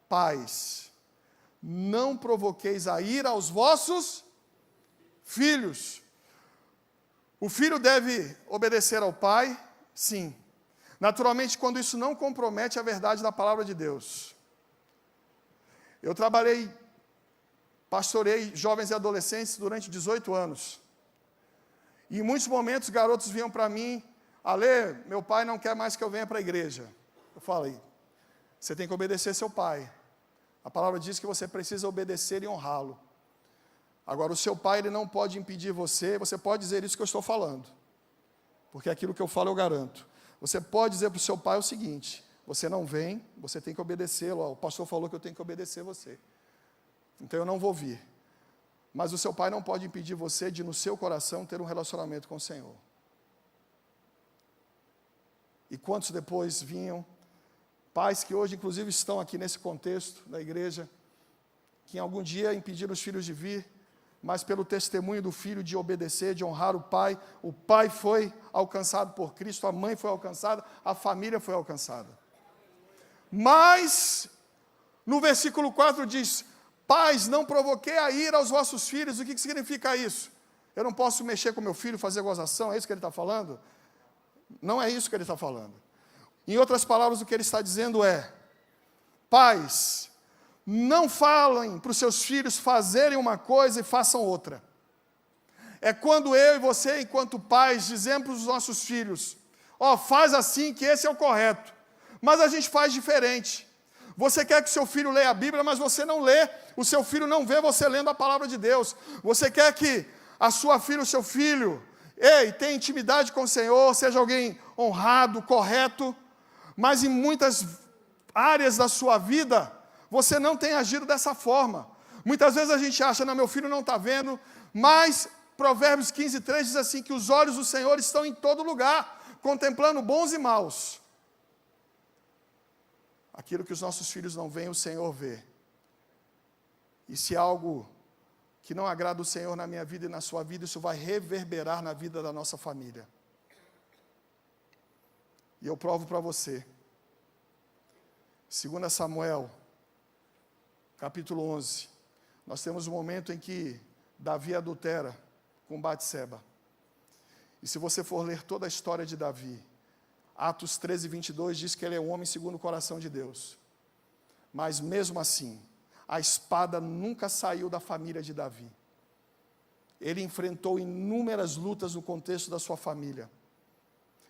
pais, não provoqueis a ira aos vossos filhos. O filho deve obedecer ao pai, sim. Naturalmente, quando isso não compromete a verdade da palavra de Deus. Eu pastorei jovens e adolescentes durante 18 anos. E em muitos momentos, garotos vinham para mim: Alê, meu pai não quer mais que eu venha para a igreja. Eu falei: você tem que obedecer seu pai. A palavra diz que você precisa obedecer e honrá-lo. Agora, o seu pai, ele não pode impedir você pode dizer isso que eu estou falando, porque aquilo que eu falo eu garanto. Você pode dizer para o seu pai o seguinte: você não vem, você tem que obedecê-lo. O pastor falou que eu tenho que obedecer você, então eu não vou vir. Mas o seu pai não pode impedir você de, no seu coração, ter um relacionamento com o Senhor. E quantos depois vinham, pais que hoje inclusive estão aqui nesse contexto da igreja, que em algum dia impediram os filhos de vir, mas pelo testemunho do filho de obedecer, de honrar o pai foi alcançado por Cristo, a mãe foi alcançada, a família foi alcançada. Mas, no versículo 4 diz: pais, não provoquei a ira aos vossos filhos. O que significa isso? Eu não posso mexer com meu filho, fazer gozação, é isso que ele está falando? Não é isso que ele está falando. Em outras palavras, o que ele está dizendo é: pais, não falem para os seus filhos fazerem uma coisa e façam outra. É quando eu e você, enquanto pais, dizemos para os nossos filhos: ó, faz assim que esse é o correto. Mas a gente faz diferente. Você quer que o seu filho leia a Bíblia, mas você não lê. O seu filho não vê você lendo a palavra de Deus. Você quer que a sua filha, o seu filho, tenha intimidade com o Senhor, seja alguém honrado, correto, mas em muitas áreas da sua vida, você não tem agido dessa forma. Muitas vezes a gente acha: não, meu filho não está vendo, mas Provérbios 15:3 diz assim, que os olhos do Senhor estão em todo lugar, contemplando bons e maus. Aquilo que os nossos filhos não veem, o Senhor vê. E se algo que não agrada o Senhor na minha vida e na sua vida, isso vai reverberar na vida da nossa família. E eu provo para você. 2 Samuel, capítulo 11, nós temos um momento em que Davi adultera com Batseba. E se você for ler toda a história de Davi, Atos 13:22 diz que ele é um homem segundo o coração de Deus. Mas mesmo assim, a espada nunca saiu da família de Davi. Ele enfrentou inúmeras lutas no contexto da sua família.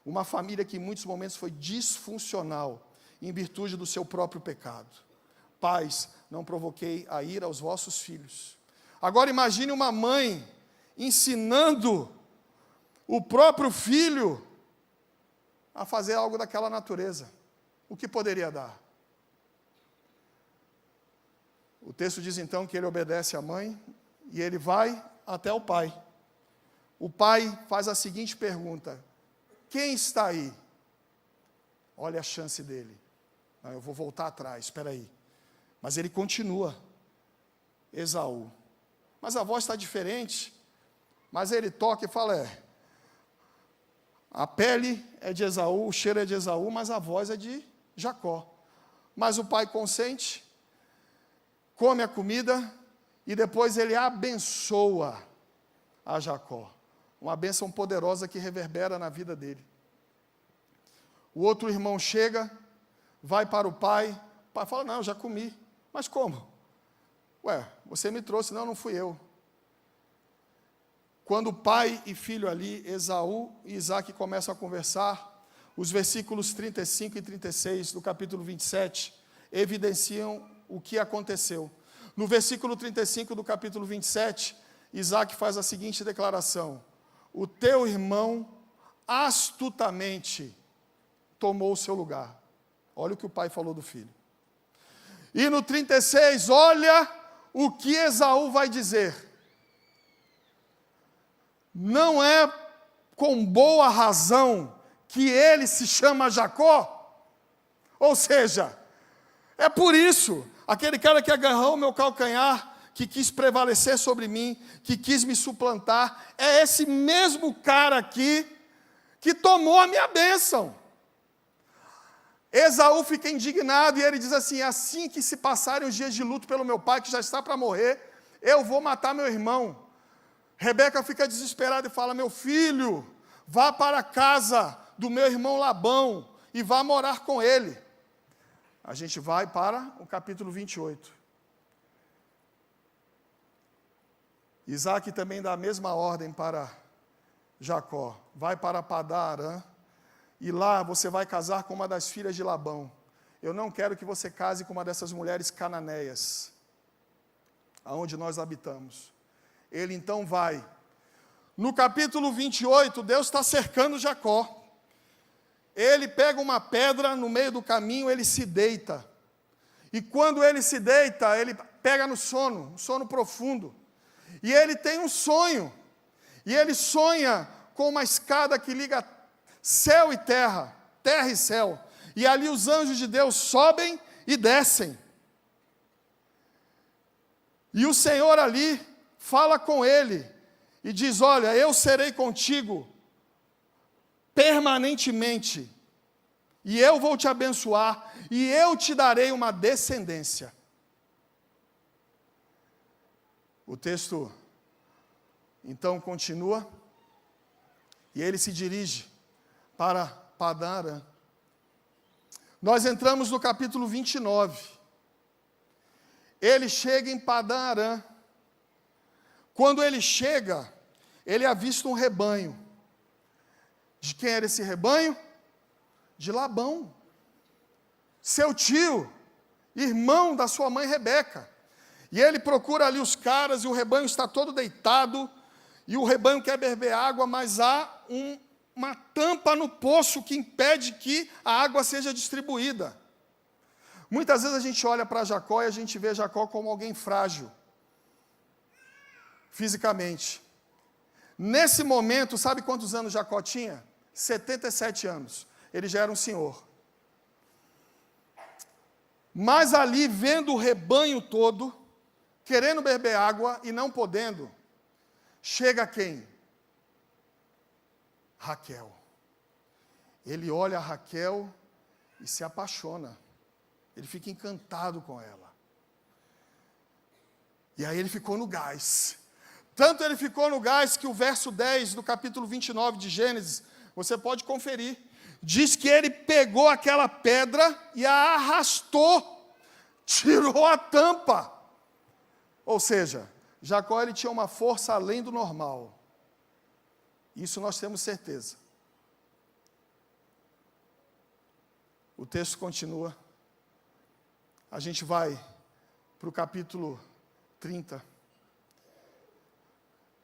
Uma família que em muitos momentos foi disfuncional, em virtude do seu próprio pecado. Pais, não provoquei a ira aos vossos filhos. Agora imagine uma mãe ensinando o próprio filho a fazer algo daquela natureza. O que poderia dar? O texto diz então que ele obedece à mãe e ele vai até o pai. O pai faz a seguinte pergunta: quem está aí? Olha a chance dele. Não, eu vou voltar atrás, espera aí. Mas ele continua. Esaú. Mas a voz está diferente. Mas ele toca e fala: a pele é de Esaú, o cheiro é de Esaú, mas a voz é de Jacó. Mas o pai consente, come a comida e depois ele abençoa a Jacó. Uma bênção poderosa que reverbera na vida dele. O outro irmão chega, vai para o pai fala: não, eu já comi. Mas como? Ué, você me trouxe. Não, não fui eu. Quando pai e filho ali, Esaú e Isaac começam a conversar, os versículos 35 e 36 do capítulo 27 evidenciam o que aconteceu. No versículo 35 do capítulo 27, Isaac faz a seguinte declaração: o teu irmão astutamente tomou o seu lugar. Olha o que o pai falou do filho. E no 36, olha o que Esaú vai dizer. Não é com boa razão que ele se chama Jacó? Ou seja, é por isso, aquele cara que agarrou o meu calcanhar, que quis prevalecer sobre mim, que quis me suplantar, é esse mesmo cara aqui que tomou a minha bênção. Esaú fica indignado e ele diz assim: assim que se passarem os dias de luto pelo meu pai, que já está para morrer, eu vou matar meu irmão. Rebeca fica desesperada e fala: meu filho, vá para a casa do meu irmão Labão e vá morar com ele. A gente vai para o capítulo 28. Isaac também dá a mesma ordem para Jacó: vai para Padã Arã, e lá você vai casar com uma das filhas de Labão. Eu não quero que você case com uma dessas mulheres cananeias, aonde nós habitamos. Ele então vai. No capítulo 28, Deus está cercando Jacó. ele pega uma pedra no meio do caminho, ele se deita. E quando ele se deita, ele pega no sono, um sono profundo. E ele tem um sonho. E ele sonha com uma escada que liga céu e terra, terra e céu. E ali os anjos de Deus sobem e descem. E o Senhor ali fala com ele e diz: olha, eu serei contigo permanentemente, e eu vou te abençoar, e eu te darei uma descendência. O texto, então, continua, e ele se dirige para Padã Arã. Nós entramos no capítulo 29. Ele chega em Padã Arã. Quando ele chega, ele avista um rebanho. De quem era esse rebanho? De Labão, seu tio, irmão da sua mãe Rebeca. E ele procura ali os caras, e o rebanho está todo deitado, e o rebanho quer beber água, mas há uma tampa no poço que impede que a água seja distribuída. Muitas vezes a gente olha para Jacó e a gente vê Jacó como alguém frágil, fisicamente. Nesse momento, sabe quantos anos Jacó tinha? 77 anos. Ele já era um senhor. Mas ali, vendo o rebanho todo, querendo beber água e não podendo, chega quem? Raquel. Ele olha a Raquel e se apaixona. Ele fica encantado com ela. E aí ele ficou no gás. Tanto ele ficou no gás que o verso 10 do capítulo 29 de Gênesis, você pode conferir, diz que ele pegou aquela pedra e a arrastou, tirou a tampa. Ou seja, Jacó ele tinha uma força além do normal. Isso nós temos certeza. O texto continua. A gente vai para o capítulo 30.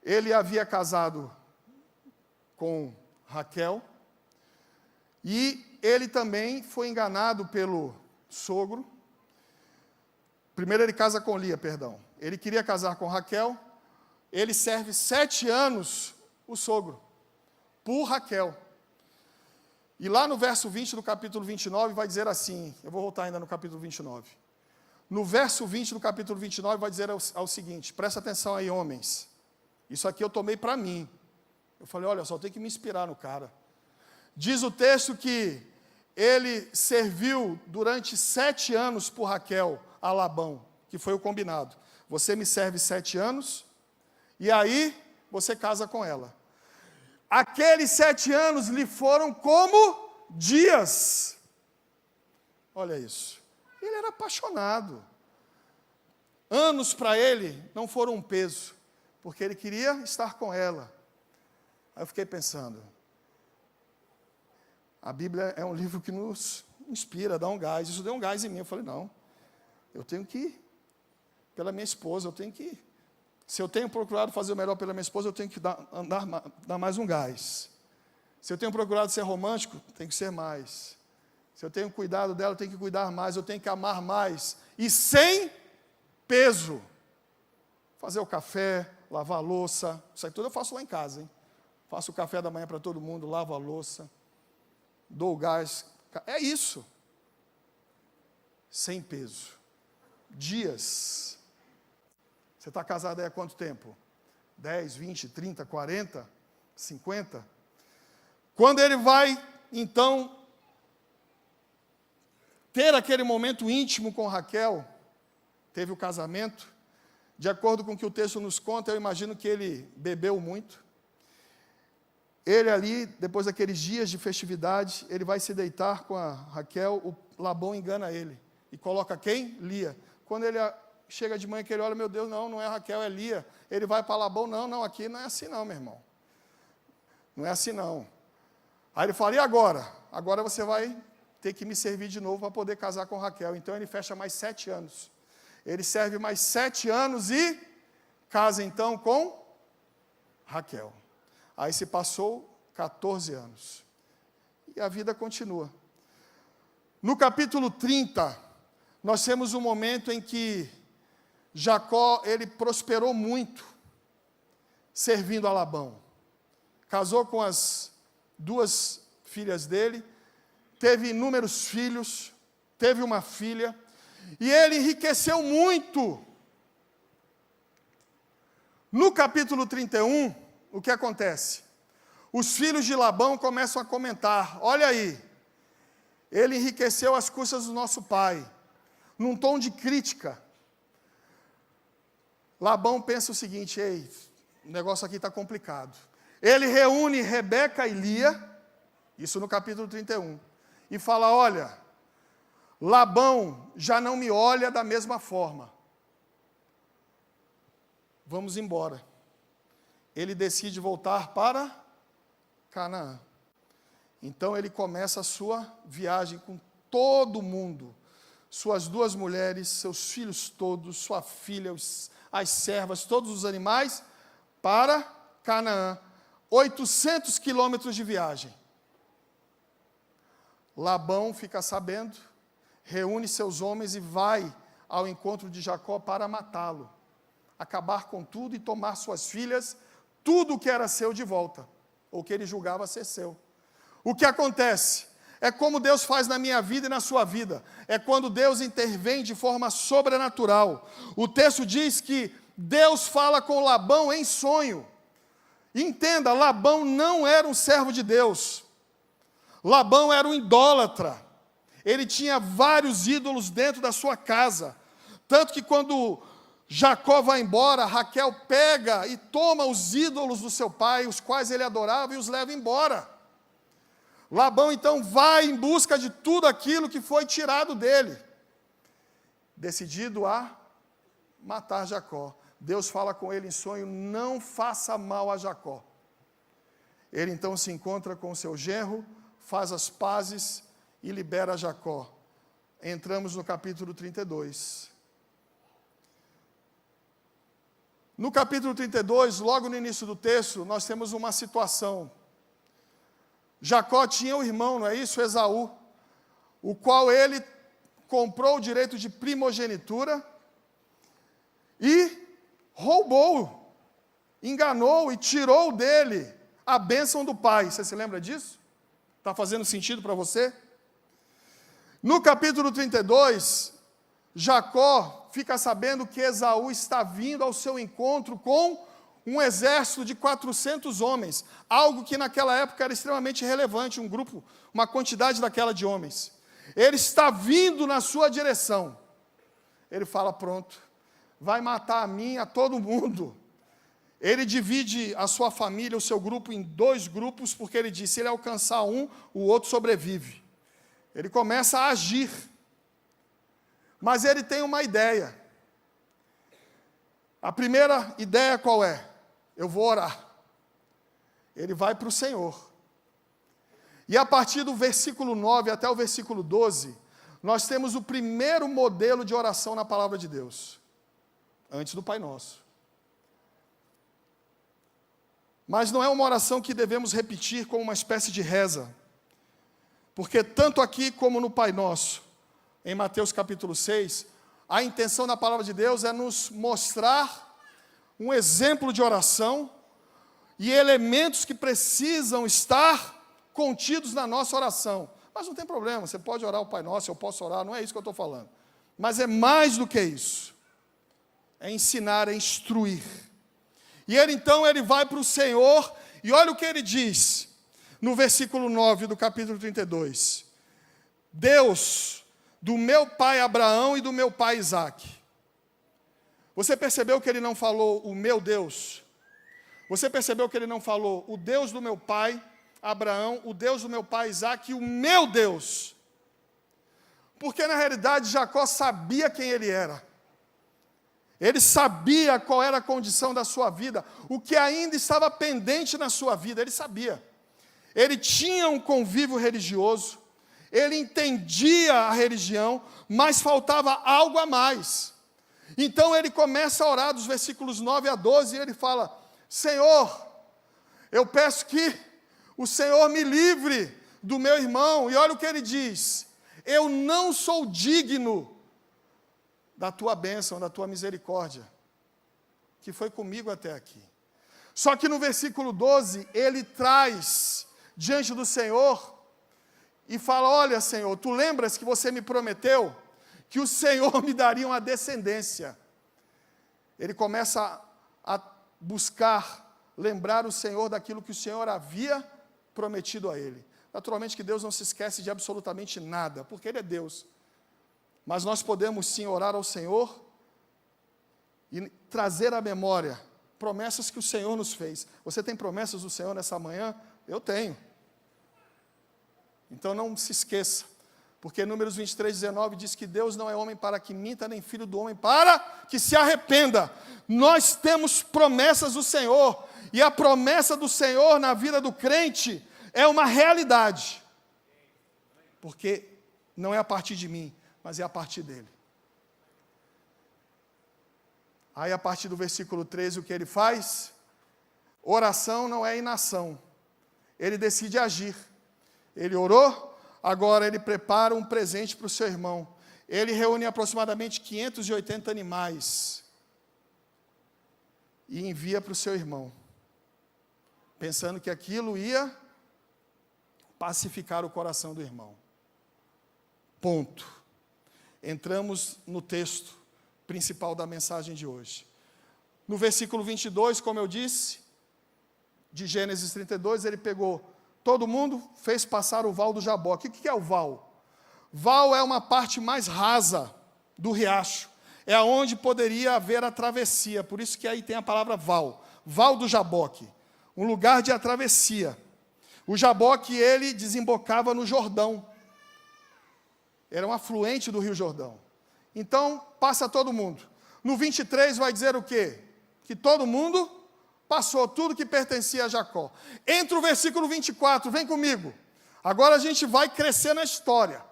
Ele havia casado com Raquel, e ele também foi enganado pelo sogro. Primeiro ele casa com Lia, perdão. Ele queria casar com Raquel, ele serve 7 anos o sogro, por Raquel. E lá no verso 20 do capítulo 29 vai dizer assim, eu vou voltar ainda no capítulo 29. No verso 20 do capítulo 29 vai dizer ao seguinte, presta atenção aí, homens. Isso aqui eu tomei para mim. Eu falei, olha, só tem que me inspirar no cara. Diz o texto que ele serviu durante 7 anos por Raquel a Labão, que foi o combinado. Você me serve 7 anos, e aí você casa com ela. Aqueles 7 anos lhe foram como dias. Olha isso. Ele era apaixonado. Anos para ele não foram um peso, porque ele queria estar com ela. Aí eu fiquei pensando, a Bíblia é um livro que nos inspira, dá um gás. Isso deu um gás em mim. Eu falei, não, eu tenho que ir pela minha esposa, eu tenho que ir. Se eu tenho procurado fazer o melhor pela minha esposa, eu tenho que dar mais um gás. Se eu tenho procurado ser romântico, tem que ser mais. Se eu tenho cuidado dela, eu tenho que cuidar mais, eu tenho que amar mais. E sem peso. Fazer o café, lavar a louça, isso aí tudo eu faço lá em casa, hein? Faço o café da manhã para todo mundo, lavo a louça, dou o gás. É isso. Sem peso. Dias. Você está casado aí há quanto tempo? 10, 20, 30, 40, 50? Quando ele vai, então, ter aquele momento íntimo com Raquel, teve o casamento, de acordo com o que o texto nos conta, eu imagino que ele bebeu muito. Ele ali, depois daqueles dias de festividade, ele vai se deitar com a Raquel, o Labão engana ele. E coloca quem? Lia. Quando ele chega de manhã que ele olha, meu Deus, não é Raquel, é Lia. Ele vai para Labão, não, aqui não é assim não, meu irmão. Não é assim não. Aí ele fala, e agora? Agora você vai ter que me servir de novo para poder casar com Raquel. Então ele fecha mais 7 anos. Ele serve mais 7 anos e casa então com Raquel. Aí se passou 14 anos. E a vida continua. No capítulo 30, nós temos um momento em que Jacó, ele prosperou muito, servindo a Labão. Casou com as 2 filhas dele, teve inúmeros filhos, teve uma filha, e ele enriqueceu muito. No capítulo 31, o que acontece? Os filhos de Labão começam a comentar, olha aí, ele enriqueceu às custas do nosso pai, num tom de crítica. Labão pensa o seguinte, ei, o negócio aqui está complicado. Ele reúne Rebeca e Lia, isso no capítulo 31, e fala, olha, Labão já não me olha da mesma forma. Vamos embora. Ele decide voltar para Canaã. Então ele começa a sua viagem com todo mundo, suas 2 mulheres, seus filhos todos, sua filha, as servas, todos os animais, para Canaã. 800 quilômetros de viagem. Labão fica sabendo, reúne seus homens e vai ao encontro de Jacó para matá-lo, acabar com tudo e tomar suas filhas, tudo o que era seu de volta, ou que ele julgava ser seu. O que acontece? É como Deus faz na minha vida e na sua vida. É quando Deus intervém de forma sobrenatural. O texto diz que Deus fala com Labão em sonho. Entenda, Labão não era um servo de Deus. Labão era um idólatra. Ele tinha vários ídolos dentro da sua casa. Tanto que quando Jacó vai embora, Raquel pega e toma os ídolos do seu pai, os quais ele adorava, e os leva embora. Labão então vai em busca de tudo aquilo que foi tirado dele, decidido a matar Jacó. Deus fala com ele em sonho, não faça mal a Jacó. Ele então se encontra com o seu genro, faz as pazes e libera Jacó. Entramos no capítulo 32. No capítulo 32, logo no início do texto, nós temos uma situação. Jacó tinha um irmão, não é isso? Esaú, o qual ele comprou o direito de primogenitura e roubou, enganou e tirou dele a bênção do pai. Você se lembra disso? Está fazendo sentido para você? No capítulo 32, Jacó fica sabendo que Esaú está vindo ao seu encontro com um exército de 400 homens, algo que naquela época era extremamente relevante, um grupo, uma quantidade daquela de homens. Ele está vindo na sua direção. Ele fala, pronto, vai matar a mim, a todo mundo. Ele divide a sua família, o seu grupo, em 2 grupos, porque ele diz, se ele alcançar um, o outro sobrevive. Ele começa a agir. Mas ele tem uma ideia. A primeira ideia qual é? Eu vou orar. Ele vai para o Senhor. E a partir do versículo 9 até o versículo 12, nós temos o primeiro modelo de oração na palavra de Deus, antes do Pai Nosso. Mas não é uma oração que devemos repetir como uma espécie de reza, porque tanto aqui como no Pai Nosso, em Mateus capítulo 6, a intenção da palavra de Deus é nos mostrar um exemplo de oração e elementos que precisam estar contidos na nossa oração. Mas não tem problema, você pode orar o Pai Nosso, eu posso orar, não é isso que eu estou falando. Mas é mais do que isso. É ensinar, é instruir. E ele então, ele vai para o Senhor, e olha o que ele diz, no versículo 9 do capítulo 32. Deus do meu pai Abraão e do meu pai Isaque. Você percebeu que ele não falou o meu Deus? Você percebeu que ele não falou o Deus do meu pai Abraão, o Deus do meu pai Isaque e o meu Deus? Porque na realidade Jacó sabia quem ele era. Ele sabia qual era a condição da sua vida, o que ainda estava pendente na sua vida, ele sabia. Ele tinha um convívio religioso, ele entendia a religião, mas faltava algo a mais. Então ele começa a orar dos versículos 9 a 12, e ele fala, Senhor, eu peço que o Senhor me livre do meu irmão. E olha o que ele diz: eu não sou digno da tua bênção, da tua misericórdia, que foi comigo até aqui. Só que no versículo 12, ele traz diante do Senhor e fala: olha, Senhor, tu lembras que você me prometeu que o Senhor me daria uma descendência. Ele começa a buscar lembrar o Senhor daquilo que o Senhor havia prometido a ele. Naturalmente que Deus não se esquece de absolutamente nada, porque Ele é Deus. Mas nós podemos sim orar ao Senhor e trazer à memória promessas que o Senhor nos fez. Você tem promessas do Senhor nessa manhã? Eu tenho. Então não se esqueça, porque Números 23, 19 diz que Deus não é homem para que minta, nem filho do homem para que se arrependa. Nós temos promessas do Senhor, e a promessa do Senhor na vida do crente é uma realidade, porque não é a partir de mim, mas é a partir dele. Aí a partir do versículo 13, o que ele faz? Oração não é inação, ele decide agir. Ele orou, agora ele prepara um presente para o seu irmão. Ele reúne aproximadamente 580 animais e envia para o seu irmão, pensando que aquilo ia pacificar o coração do irmão. Ponto. Entramos no texto principal da mensagem de hoje. No versículo 22, como eu disse, de Gênesis 32, ele pegou todo mundo, fez passar o val do Jaboque. O que é o val? Val é uma parte mais rasa do riacho. É onde poderia haver a travessia. Por isso que aí tem a palavra val. Val do Jaboque. Um lugar de travessia. O Jaboque, ele desembocava no Jordão. Era um afluente do Rio Jordão. Então, passa todo mundo. No 23 vai dizer o quê? Que todo mundo passou, tudo que pertencia a Jacó. Entre o versículo 24, vem comigo. Agora a gente vai crescer na história.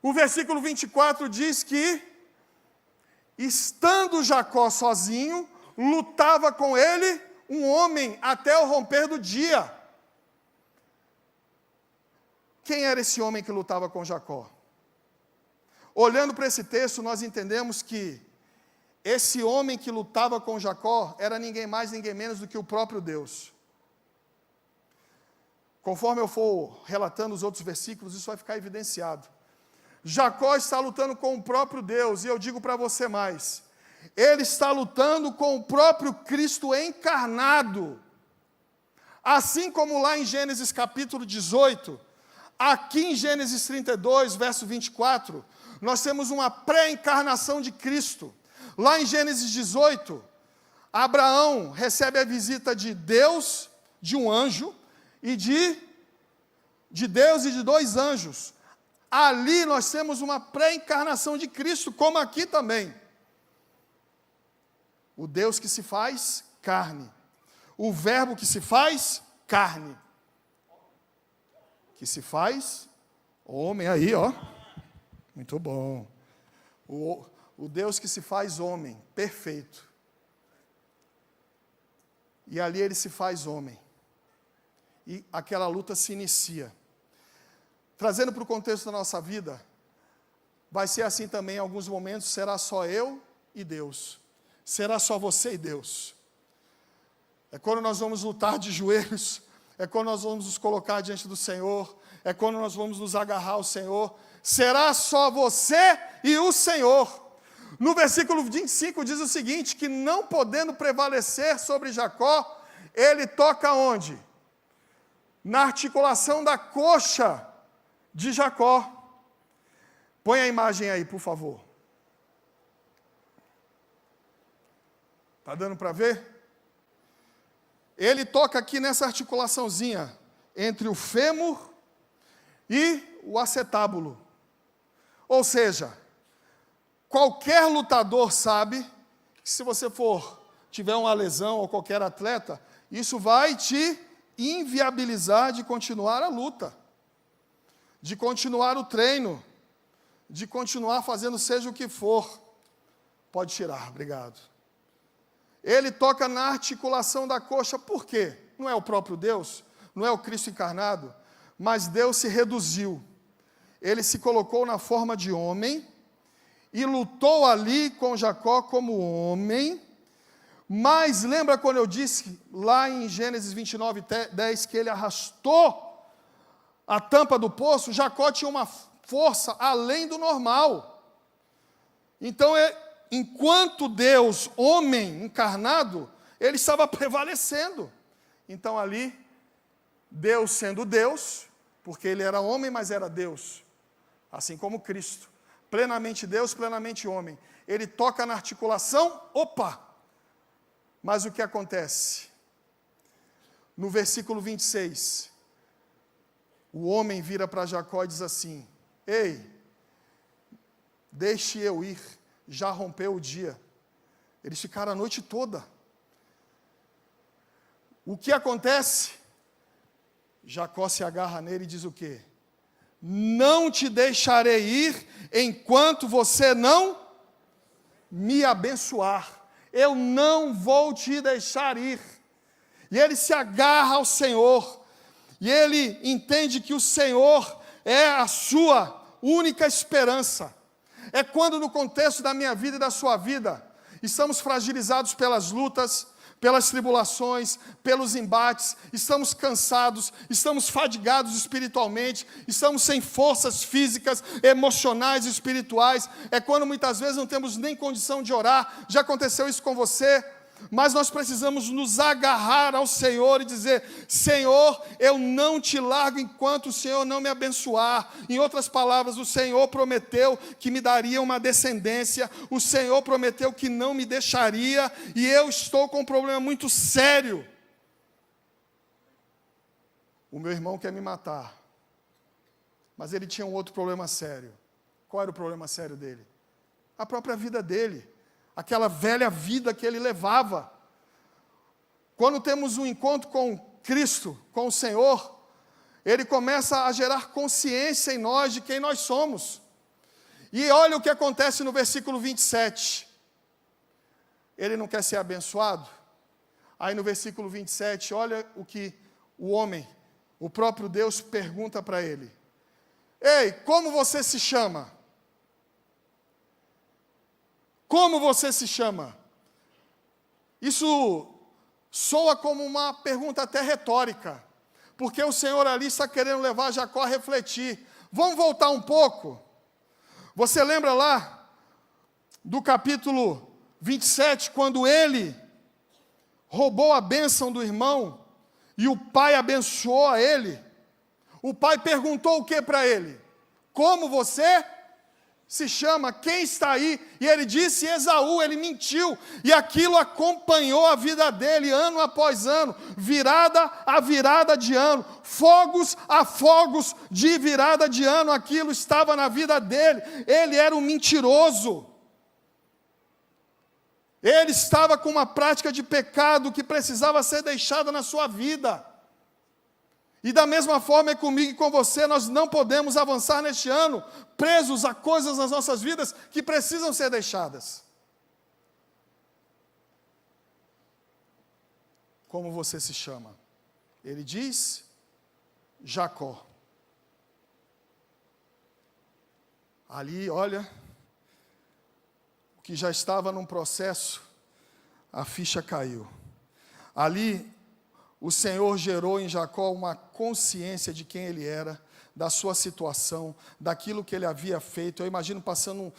O versículo 24 diz que, estando Jacó sozinho, lutava com ele um homem até o romper do dia. Quem era esse homem que lutava com Jacó? Olhando para esse texto, nós entendemos que esse homem que lutava com Jacó era ninguém mais, ninguém menos do que o próprio Deus. Conforme eu for relatando os outros versículos, isso vai ficar evidenciado. Jacó está lutando com o próprio Deus, e eu digo para você mais, ele está lutando com o próprio Cristo encarnado. Assim como lá em Gênesis capítulo 18, aqui em Gênesis 32, verso 24, nós temos uma pré-encarnação de Cristo. Lá em Gênesis 18, Abraão recebe a visita de Deus, de um anjo, e de Deus e de 2 anjos. Ali nós temos uma pré-encarnação de Cristo, como aqui também. O Deus que se faz carne. O verbo que se faz carne. Que se faz homem aí, ó. Muito bom. O Deus que se faz homem, perfeito. E ali ele se faz homem. E aquela luta se inicia. Trazendo para o contexto da nossa vida, vai ser assim também em alguns momentos, será só eu e Deus. Será só você e Deus. É quando nós vamos lutar de joelhos, é quando nós vamos nos colocar diante do Senhor, é quando nós vamos nos agarrar ao Senhor. Será só você e o Senhor. No versículo 25 diz o seguinte, que não podendo prevalecer sobre Jacó, ele toca onde? Na articulação da coxa de Jacó. Põe a imagem aí, por favor. Está dando para ver? Ele toca aqui nessa articulaçãozinha, entre o fêmur e o acetábulo. Ou seja, qualquer lutador sabe que se você tiver uma lesão ou qualquer atleta, isso vai te inviabilizar de continuar a luta, de continuar o treino, de continuar fazendo seja o que for. Pode tirar, obrigado. Ele toca na articulação da coxa, por quê? Não é o próprio Deus? Não é o Cristo encarnado? mas Deus se reduziu. Ele se colocou na forma de homem e lutou ali com Jacó como homem. Mas lembra quando eu disse lá em Gênesis 29:10 que ele arrastou a tampa do poço? Jacó tinha uma força além do normal. Então, enquanto Deus, homem encarnado, ele estava prevalecendo. Então ali, Deus sendo Deus, porque ele era homem, mas era Deus, assim como Cristo, plenamente Deus, plenamente homem. Ele toca na articulação, opa! Mas o que acontece? No versículo 26, o homem vira para Jacó e diz assim: ei, deixe eu ir, já rompeu o dia. Eles ficaram a noite toda. O que acontece? Jacó se agarra nele e diz o quê? Não te deixarei ir enquanto você não me abençoar. Eu não vou te deixar ir. E ele se agarra ao Senhor, e ele entende que o Senhor é a sua única esperança. É quando no contexto da minha vida e da sua vida, estamos fragilizados pelas lutas, pelas tribulações, pelos embates, estamos cansados, estamos fadigados espiritualmente, estamos sem forças físicas, emocionais e espirituais. É quando muitas vezes não temos nem condição de orar. Já aconteceu isso com você? Mas nós precisamos nos agarrar ao Senhor e dizer: Senhor, eu não te largo enquanto o Senhor não me abençoar. Em outras palavras, o Senhor prometeu que me daria uma descendência, o Senhor prometeu que não me deixaria, e eu estou com um problema muito sério. O meu irmão quer me matar, mas ele tinha um outro problema sério. Qual era o problema sério dele? A própria vida dele. Aquela velha vida que ele levava. Quando temos um encontro com Cristo, com o Senhor, ele começa a gerar consciência em nós de quem nós somos. E olha o que acontece no versículo 27. Ele não quer ser abençoado? Aí no versículo 27, olha o que o homem, o próprio Deus, pergunta para ele: ei, como você se chama? Como você se chama? Isso soa como uma pergunta até retórica, porque o Senhor ali está querendo levar Jacó a refletir. Vamos voltar um pouco? Você lembra lá do capítulo 27, quando ele roubou a bênção do irmão e o pai abençoou a ele? O pai perguntou o que para ele? Como você se chama? Quem está aí? E ele disse Esaú. Ele mentiu, e aquilo acompanhou a vida dele ano após ano, virada a virada de ano, fogos a fogos de virada de ano. Aquilo estava na vida dele. Ele era um mentiroso, ele estava com uma prática de pecado que precisava ser deixada na sua vida. E da mesma forma é comigo e com você. Nós não podemos avançar neste ano presos a coisas nas nossas vidas que precisam ser deixadas. Como você se chama? Ele diz Jacó. Ali, olha, o que já estava num processo, a ficha caiu. Ali, o Senhor gerou em Jacó uma consciência de quem ele era, da sua situação, daquilo que ele havia feito. Eu imagino passando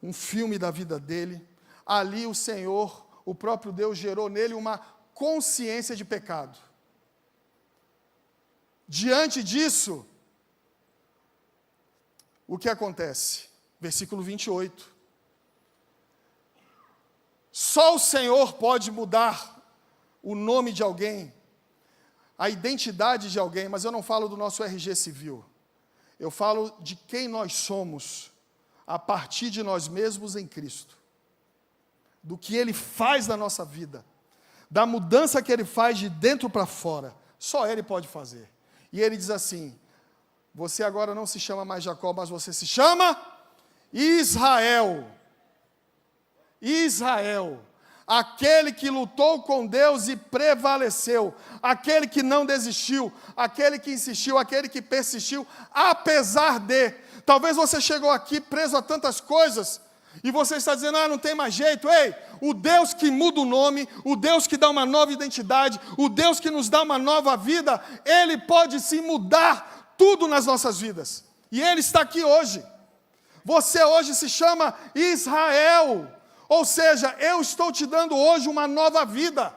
um filme da vida dele. Ali o Senhor, o próprio Deus, gerou nele uma consciência de pecado. Diante disso, o que acontece? Versículo 28. Só o Senhor pode mudar o nome de alguém, a identidade de alguém, mas eu não falo do nosso RG civil. Eu falo de quem nós somos a partir de nós mesmos em Cristo. Do que Ele faz na nossa vida, da mudança que Ele faz de dentro para fora. Só Ele pode fazer. E Ele diz assim: você agora não se chama mais Jacó, mas você se chama Israel. Israel. aquele que lutou com Deus e prevaleceu, aquele que não desistiu, aquele que insistiu, aquele que persistiu, apesar de. Talvez você chegou aqui preso a tantas coisas, e você está dizendo, não tem mais jeito. Ei, o Deus que muda o nome, o Deus que dá uma nova identidade, o Deus que nos dá uma nova vida, Ele pode sim mudar tudo nas nossas vidas. E Ele está aqui hoje. Você hoje se chama Israel. Ou seja, eu estou te dando hoje uma nova vida.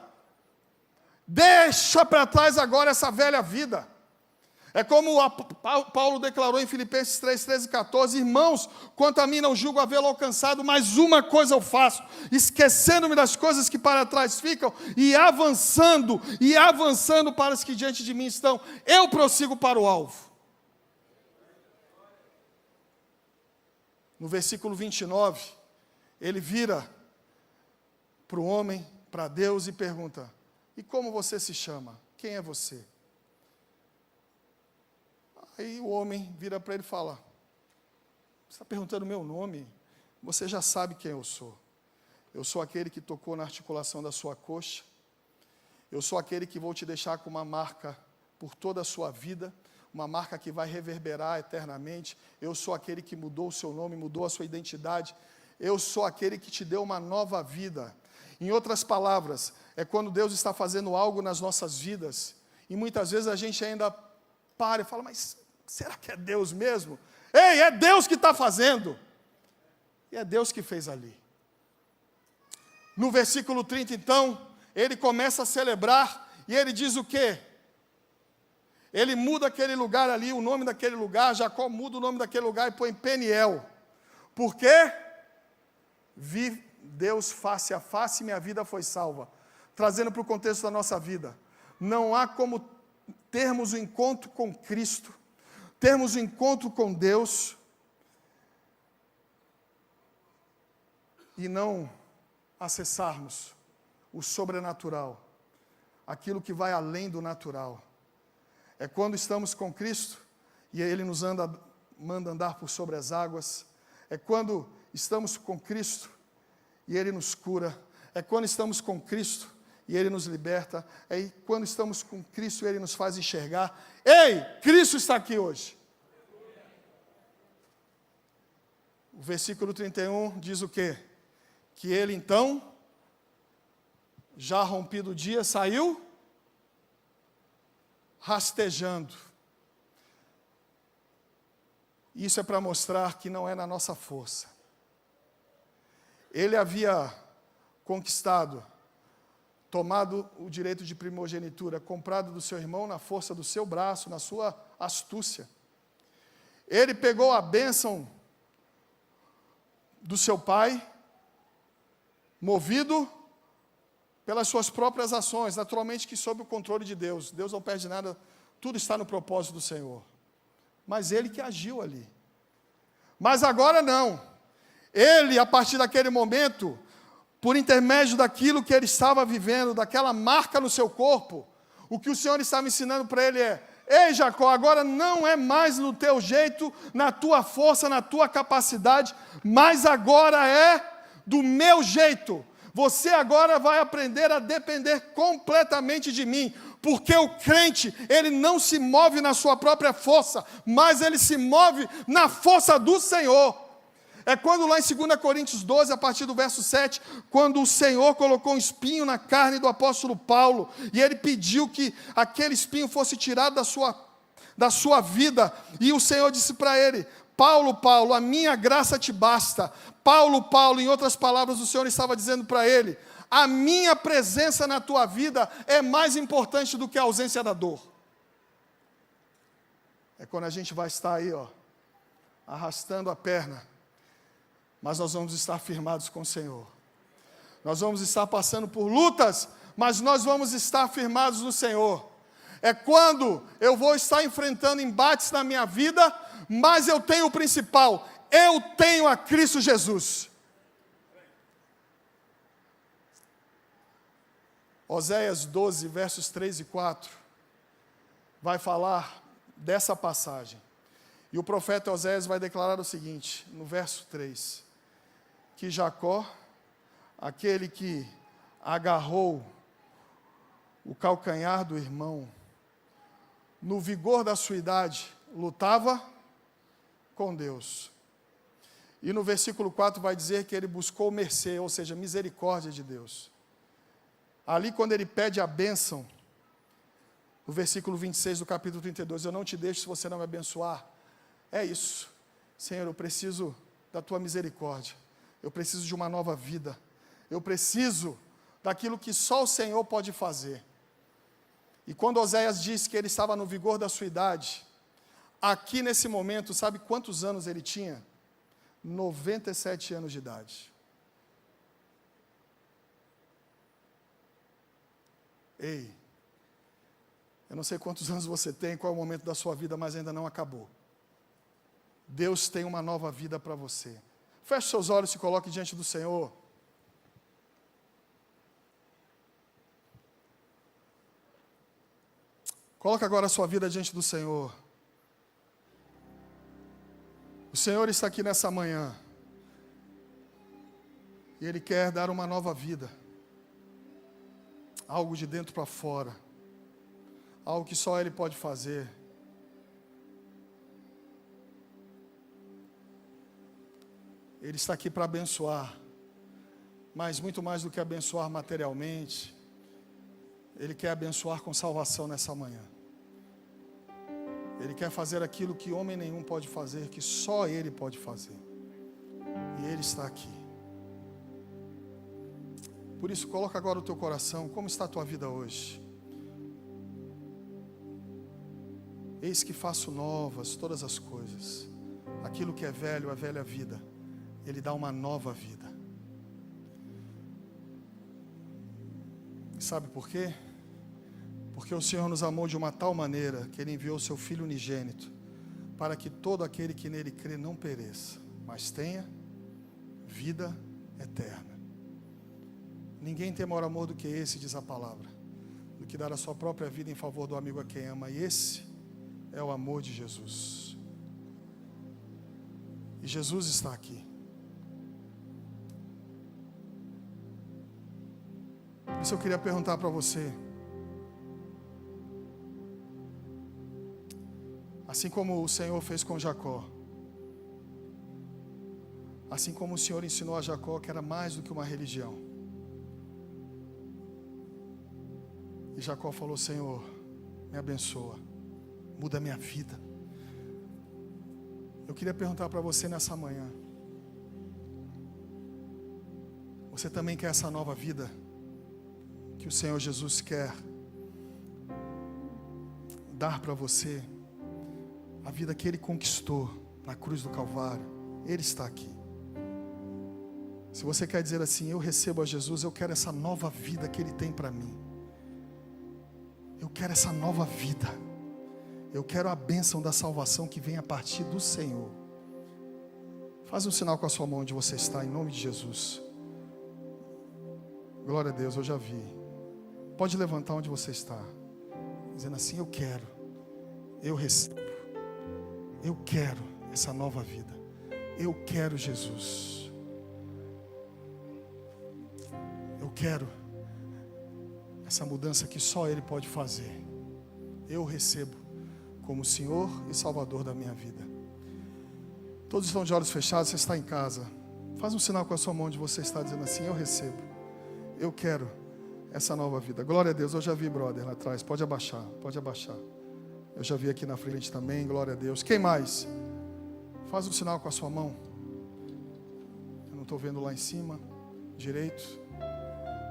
Deixa para trás agora essa velha vida. É como Paulo declarou em Filipenses 3, 13 e 14, irmãos, quanto a mim não julgo havê-lo alcançado, mas uma coisa eu faço, esquecendo-me das coisas que para trás ficam, e avançando para as que diante de mim estão, eu prossigo para o alvo. No versículo 29, ele vira para o homem, para Deus e pergunta, e como você se chama? Quem é você? Aí o homem vira para ele e fala, você está perguntando o meu nome? Você já sabe quem eu sou. Eu sou aquele que tocou na articulação da sua coxa. Eu sou aquele que vou te deixar com uma marca por toda a sua vida, uma marca que vai reverberar eternamente. Eu sou aquele que mudou o seu nome, mudou a sua identidade. Eu sou aquele que te deu uma nova vida. Em outras palavras, é quando Deus está fazendo algo nas nossas vidas, e muitas vezes a gente ainda para e fala, mas será que é Deus mesmo? Ei, é Deus que está fazendo. E é Deus que fez ali. No versículo 30, então, ele começa a celebrar, e ele diz o quê? Ele muda aquele lugar ali, o nome daquele lugar, Jacó muda o nome daquele lugar e põe Peniel. Por quê? Vi Deus face a face e minha vida foi salva. Trazendo para o contexto da nossa vida. Não há como termos um encontro com Cristo, termos um encontro com Deus, e não acessarmos o sobrenatural, aquilo que vai além do natural. É quando estamos com Cristo, e Ele nos manda andar por sobre as águas. É quando estamos com Cristo, e Ele nos cura. É quando estamos com Cristo, e Ele nos liberta. É quando estamos com Cristo, Ele nos faz enxergar. Ei, Cristo está aqui hoje. O versículo 31 diz o quê? Que Ele então, já rompido o dia, saiu rastejando. Isso é para mostrar que não é na nossa força. Ele havia conquistado, tomado o direito de primogenitura, comprado do seu irmão na força do seu braço, na sua astúcia. Ele pegou a bênção do seu pai, movido pelas suas próprias ações, naturalmente que sob o controle de Deus. Deus não perde nada, tudo está no propósito do Senhor. Mas ele que agiu ali. Mas agora não. Ele, a partir daquele momento, por intermédio daquilo que ele estava vivendo, daquela marca no seu corpo, o que o Senhor estava ensinando para ele é: ei, Jacó, agora não é mais no teu jeito, na tua força, na tua capacidade, mas agora é do meu jeito. Você agora vai aprender a depender completamente de mim, porque o crente, ele não se move na sua própria força, mas ele se move na força do Senhor. É quando lá em 2 Coríntios 12, a partir do verso 7, quando o Senhor colocou um espinho na carne do apóstolo Paulo, e ele pediu que aquele espinho fosse tirado da sua vida, e o Senhor disse para ele: Paulo, Paulo, a minha graça te basta. Paulo, Paulo, em outras palavras, o Senhor estava dizendo para ele: a minha presença na tua vida é mais importante do que a ausência da dor. É quando a gente vai estar aí, arrastando a perna, mas nós vamos estar firmados com o Senhor. Nós vamos estar passando por lutas, mas nós vamos estar firmados no Senhor. É quando eu vou estar enfrentando embates na minha vida, mas eu tenho o principal, eu tenho a Cristo Jesus. Oséias 12, versos 3 e 4, vai falar dessa passagem. E o profeta Oséias vai declarar o seguinte, no verso 3, que Jacó, aquele que agarrou o calcanhar do irmão, no vigor da sua idade, lutava com Deus. E no versículo 4 vai dizer que ele buscou mercê, ou seja, misericórdia de Deus. Ali quando ele pede a bênção, no versículo 26 do capítulo 32, eu não te deixo se você não me abençoar. É isso. Senhor, eu preciso da tua misericórdia. Eu preciso de uma nova vida. Eu preciso daquilo que só o Senhor pode fazer. E quando Oséias disse que ele estava no vigor da sua idade, aqui nesse momento, sabe quantos anos ele tinha? 97 anos de idade. Ei, eu não sei quantos anos você tem, qual é o momento da sua vida, mas ainda não acabou. Deus tem uma nova vida para você. Feche seus olhos e se coloque diante do Senhor. Coloque agora a sua vida diante do Senhor. O Senhor está aqui nessa manhã. E Ele quer dar uma nova vida. Algo de dentro para fora. Algo que só Ele pode fazer. Ele está aqui para abençoar. Mas muito mais do que abençoar materialmente, Ele quer abençoar com salvação nessa manhã. Ele quer fazer aquilo que homem nenhum pode fazer, que só Ele pode fazer. E Ele está aqui. Por isso, coloca agora o teu coração, como está a tua vida hoje? Eis que faço novas todas as coisas. Aquilo que é velho, a velha vida, Ele dá uma nova vida. E sabe por quê? Porque o Senhor nos amou de uma tal maneira que Ele enviou o seu Filho unigênito, para que todo aquele que nele crê não pereça, mas tenha vida eterna. Ninguém tem maior amor do que esse, diz a palavra, do que dar a sua própria vida em favor do amigo a quem ama. E esse é o amor de Jesus. E Jesus está aqui. Por isso eu queria perguntar para você, assim como o Senhor fez com Jacó, assim como o Senhor ensinou a Jacó que era mais do que uma religião, e Jacó falou: Senhor, me abençoa, muda a minha vida. Eu queria perguntar para você nessa manhã, você também quer essa nova vida que o Senhor Jesus quer dar para você? A vida que Ele conquistou na cruz do Calvário, Ele está aqui. Se você quer dizer assim: eu recebo a Jesus, eu quero essa nova vida que Ele tem para mim. Eu quero essa nova vida. Eu quero a bênção da salvação que vem a partir do Senhor. Faz um sinal com a sua mão onde você está, em nome de Jesus. Glória a Deus, eu já vi. Pode levantar onde você está, dizendo assim: eu quero, eu recebo, eu quero essa nova vida. Eu quero Jesus. Eu quero essa mudança que só Ele pode fazer. Eu recebo como Senhor e Salvador da minha vida. Todos estão de olhos fechados, você está em casa. Faz um sinal com a sua mão onde você está, dizendo assim: eu recebo, eu quero essa nova vida. Glória a Deus, eu já vi, brother, lá atrás. Pode abaixar, pode abaixar. Eu já vi aqui na frente também, glória a Deus. Quem mais? Faz um sinal com a sua mão. Eu não estou vendo lá em cima, direito.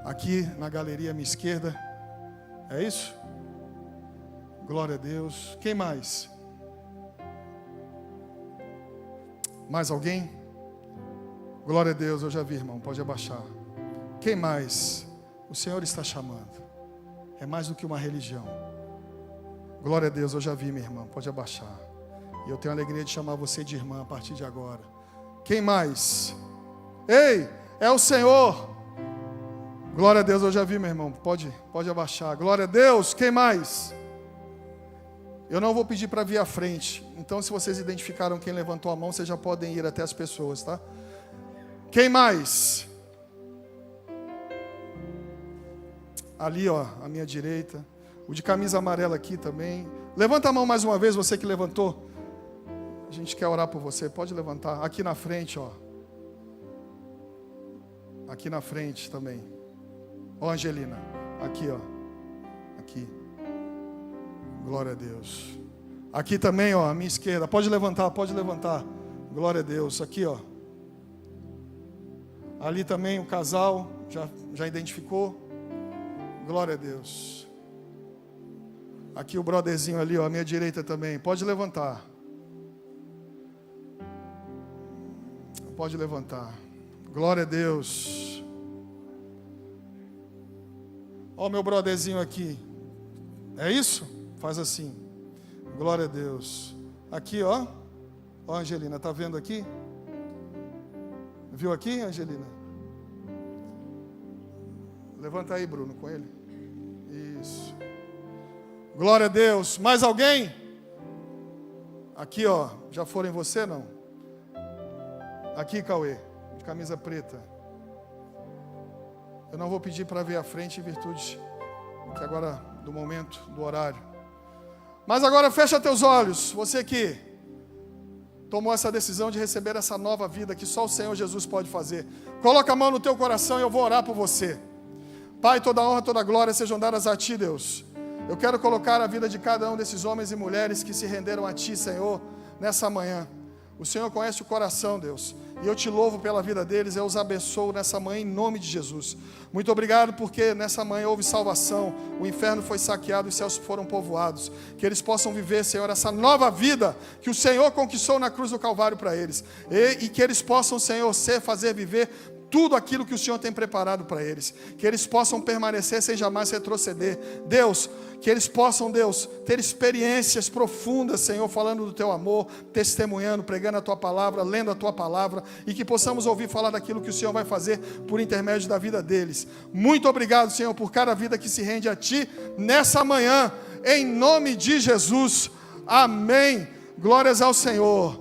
Aqui na galeria à minha esquerda. É isso? Glória a Deus. Quem mais? Mais alguém? Glória a Deus, eu já vi, irmão, pode abaixar. Quem mais? O Senhor está chamando. É mais do que uma religião. Glória a Deus, eu já vi, minha irmã, pode abaixar. E eu tenho a alegria de chamar você de irmã a partir de agora. Quem mais? Ei, é o Senhor. Glória a Deus, eu já vi, meu irmão, pode abaixar. Glória a Deus, quem mais? Eu não vou pedir para vir à frente. Então, se vocês identificaram quem levantou a mão, vocês já podem ir até as pessoas, tá? Quem mais? Ali, ó, à minha direita. O de camisa amarela aqui também. Levanta a mão mais uma vez, você que levantou. A gente quer orar por você. Pode levantar. Aqui na frente, ó. Aqui na frente também. Ó, Angelina. Aqui, ó. Aqui. Glória a Deus. Aqui também, ó, à minha esquerda. Pode levantar, pode levantar. Glória a Deus. Aqui, ó. Ali também o casal. Já identificou? Glória a Deus. Aqui o brotherzinho ali, ó, à minha direita também. Pode levantar. Pode levantar. Glória a Deus. Ó, meu brotherzinho aqui. É isso? Faz assim. Glória a Deus. Aqui, ó. Ó, Angelina, tá vendo aqui? Viu aqui, Angelina? Levanta aí, Bruno, com ele. Isso. Glória a Deus. Mais alguém? Aqui, ó. Já foram em você, não? Aqui, Cauê. De camisa preta. Eu não vou pedir para ver a frente em virtude que agora do momento, do horário. Mas agora fecha teus olhos. Você que tomou essa decisão de receber essa nova vida que só o Senhor Jesus pode fazer. Coloca a mão no teu coração e eu vou orar por você. Pai, toda honra, toda glória sejam dadas a Ti, Deus. Eu quero colocar a vida de cada um desses homens e mulheres que se renderam a Ti, Senhor, nessa manhã. O Senhor conhece o coração, Deus. E eu Te louvo pela vida deles, eu os abençoo nessa manhã em nome de Jesus. Muito obrigado porque nessa manhã houve salvação, o inferno foi saqueado e os céus foram povoados. Que eles possam viver, Senhor, essa nova vida que o Senhor conquistou na cruz do Calvário para eles. E que eles possam, Senhor, fazer viver tudo aquilo que o Senhor tem preparado para eles. Que eles possam permanecer sem jamais retroceder. Deus, que eles possam, Deus, ter experiências profundas, Senhor, falando do Teu amor, testemunhando, pregando a Tua palavra, lendo a Tua palavra, e que possamos ouvir falar daquilo que o Senhor vai fazer por intermédio da vida deles. Muito obrigado, Senhor, por cada vida que se rende a Ti nessa manhã, em nome de Jesus. Amém. Glórias ao Senhor.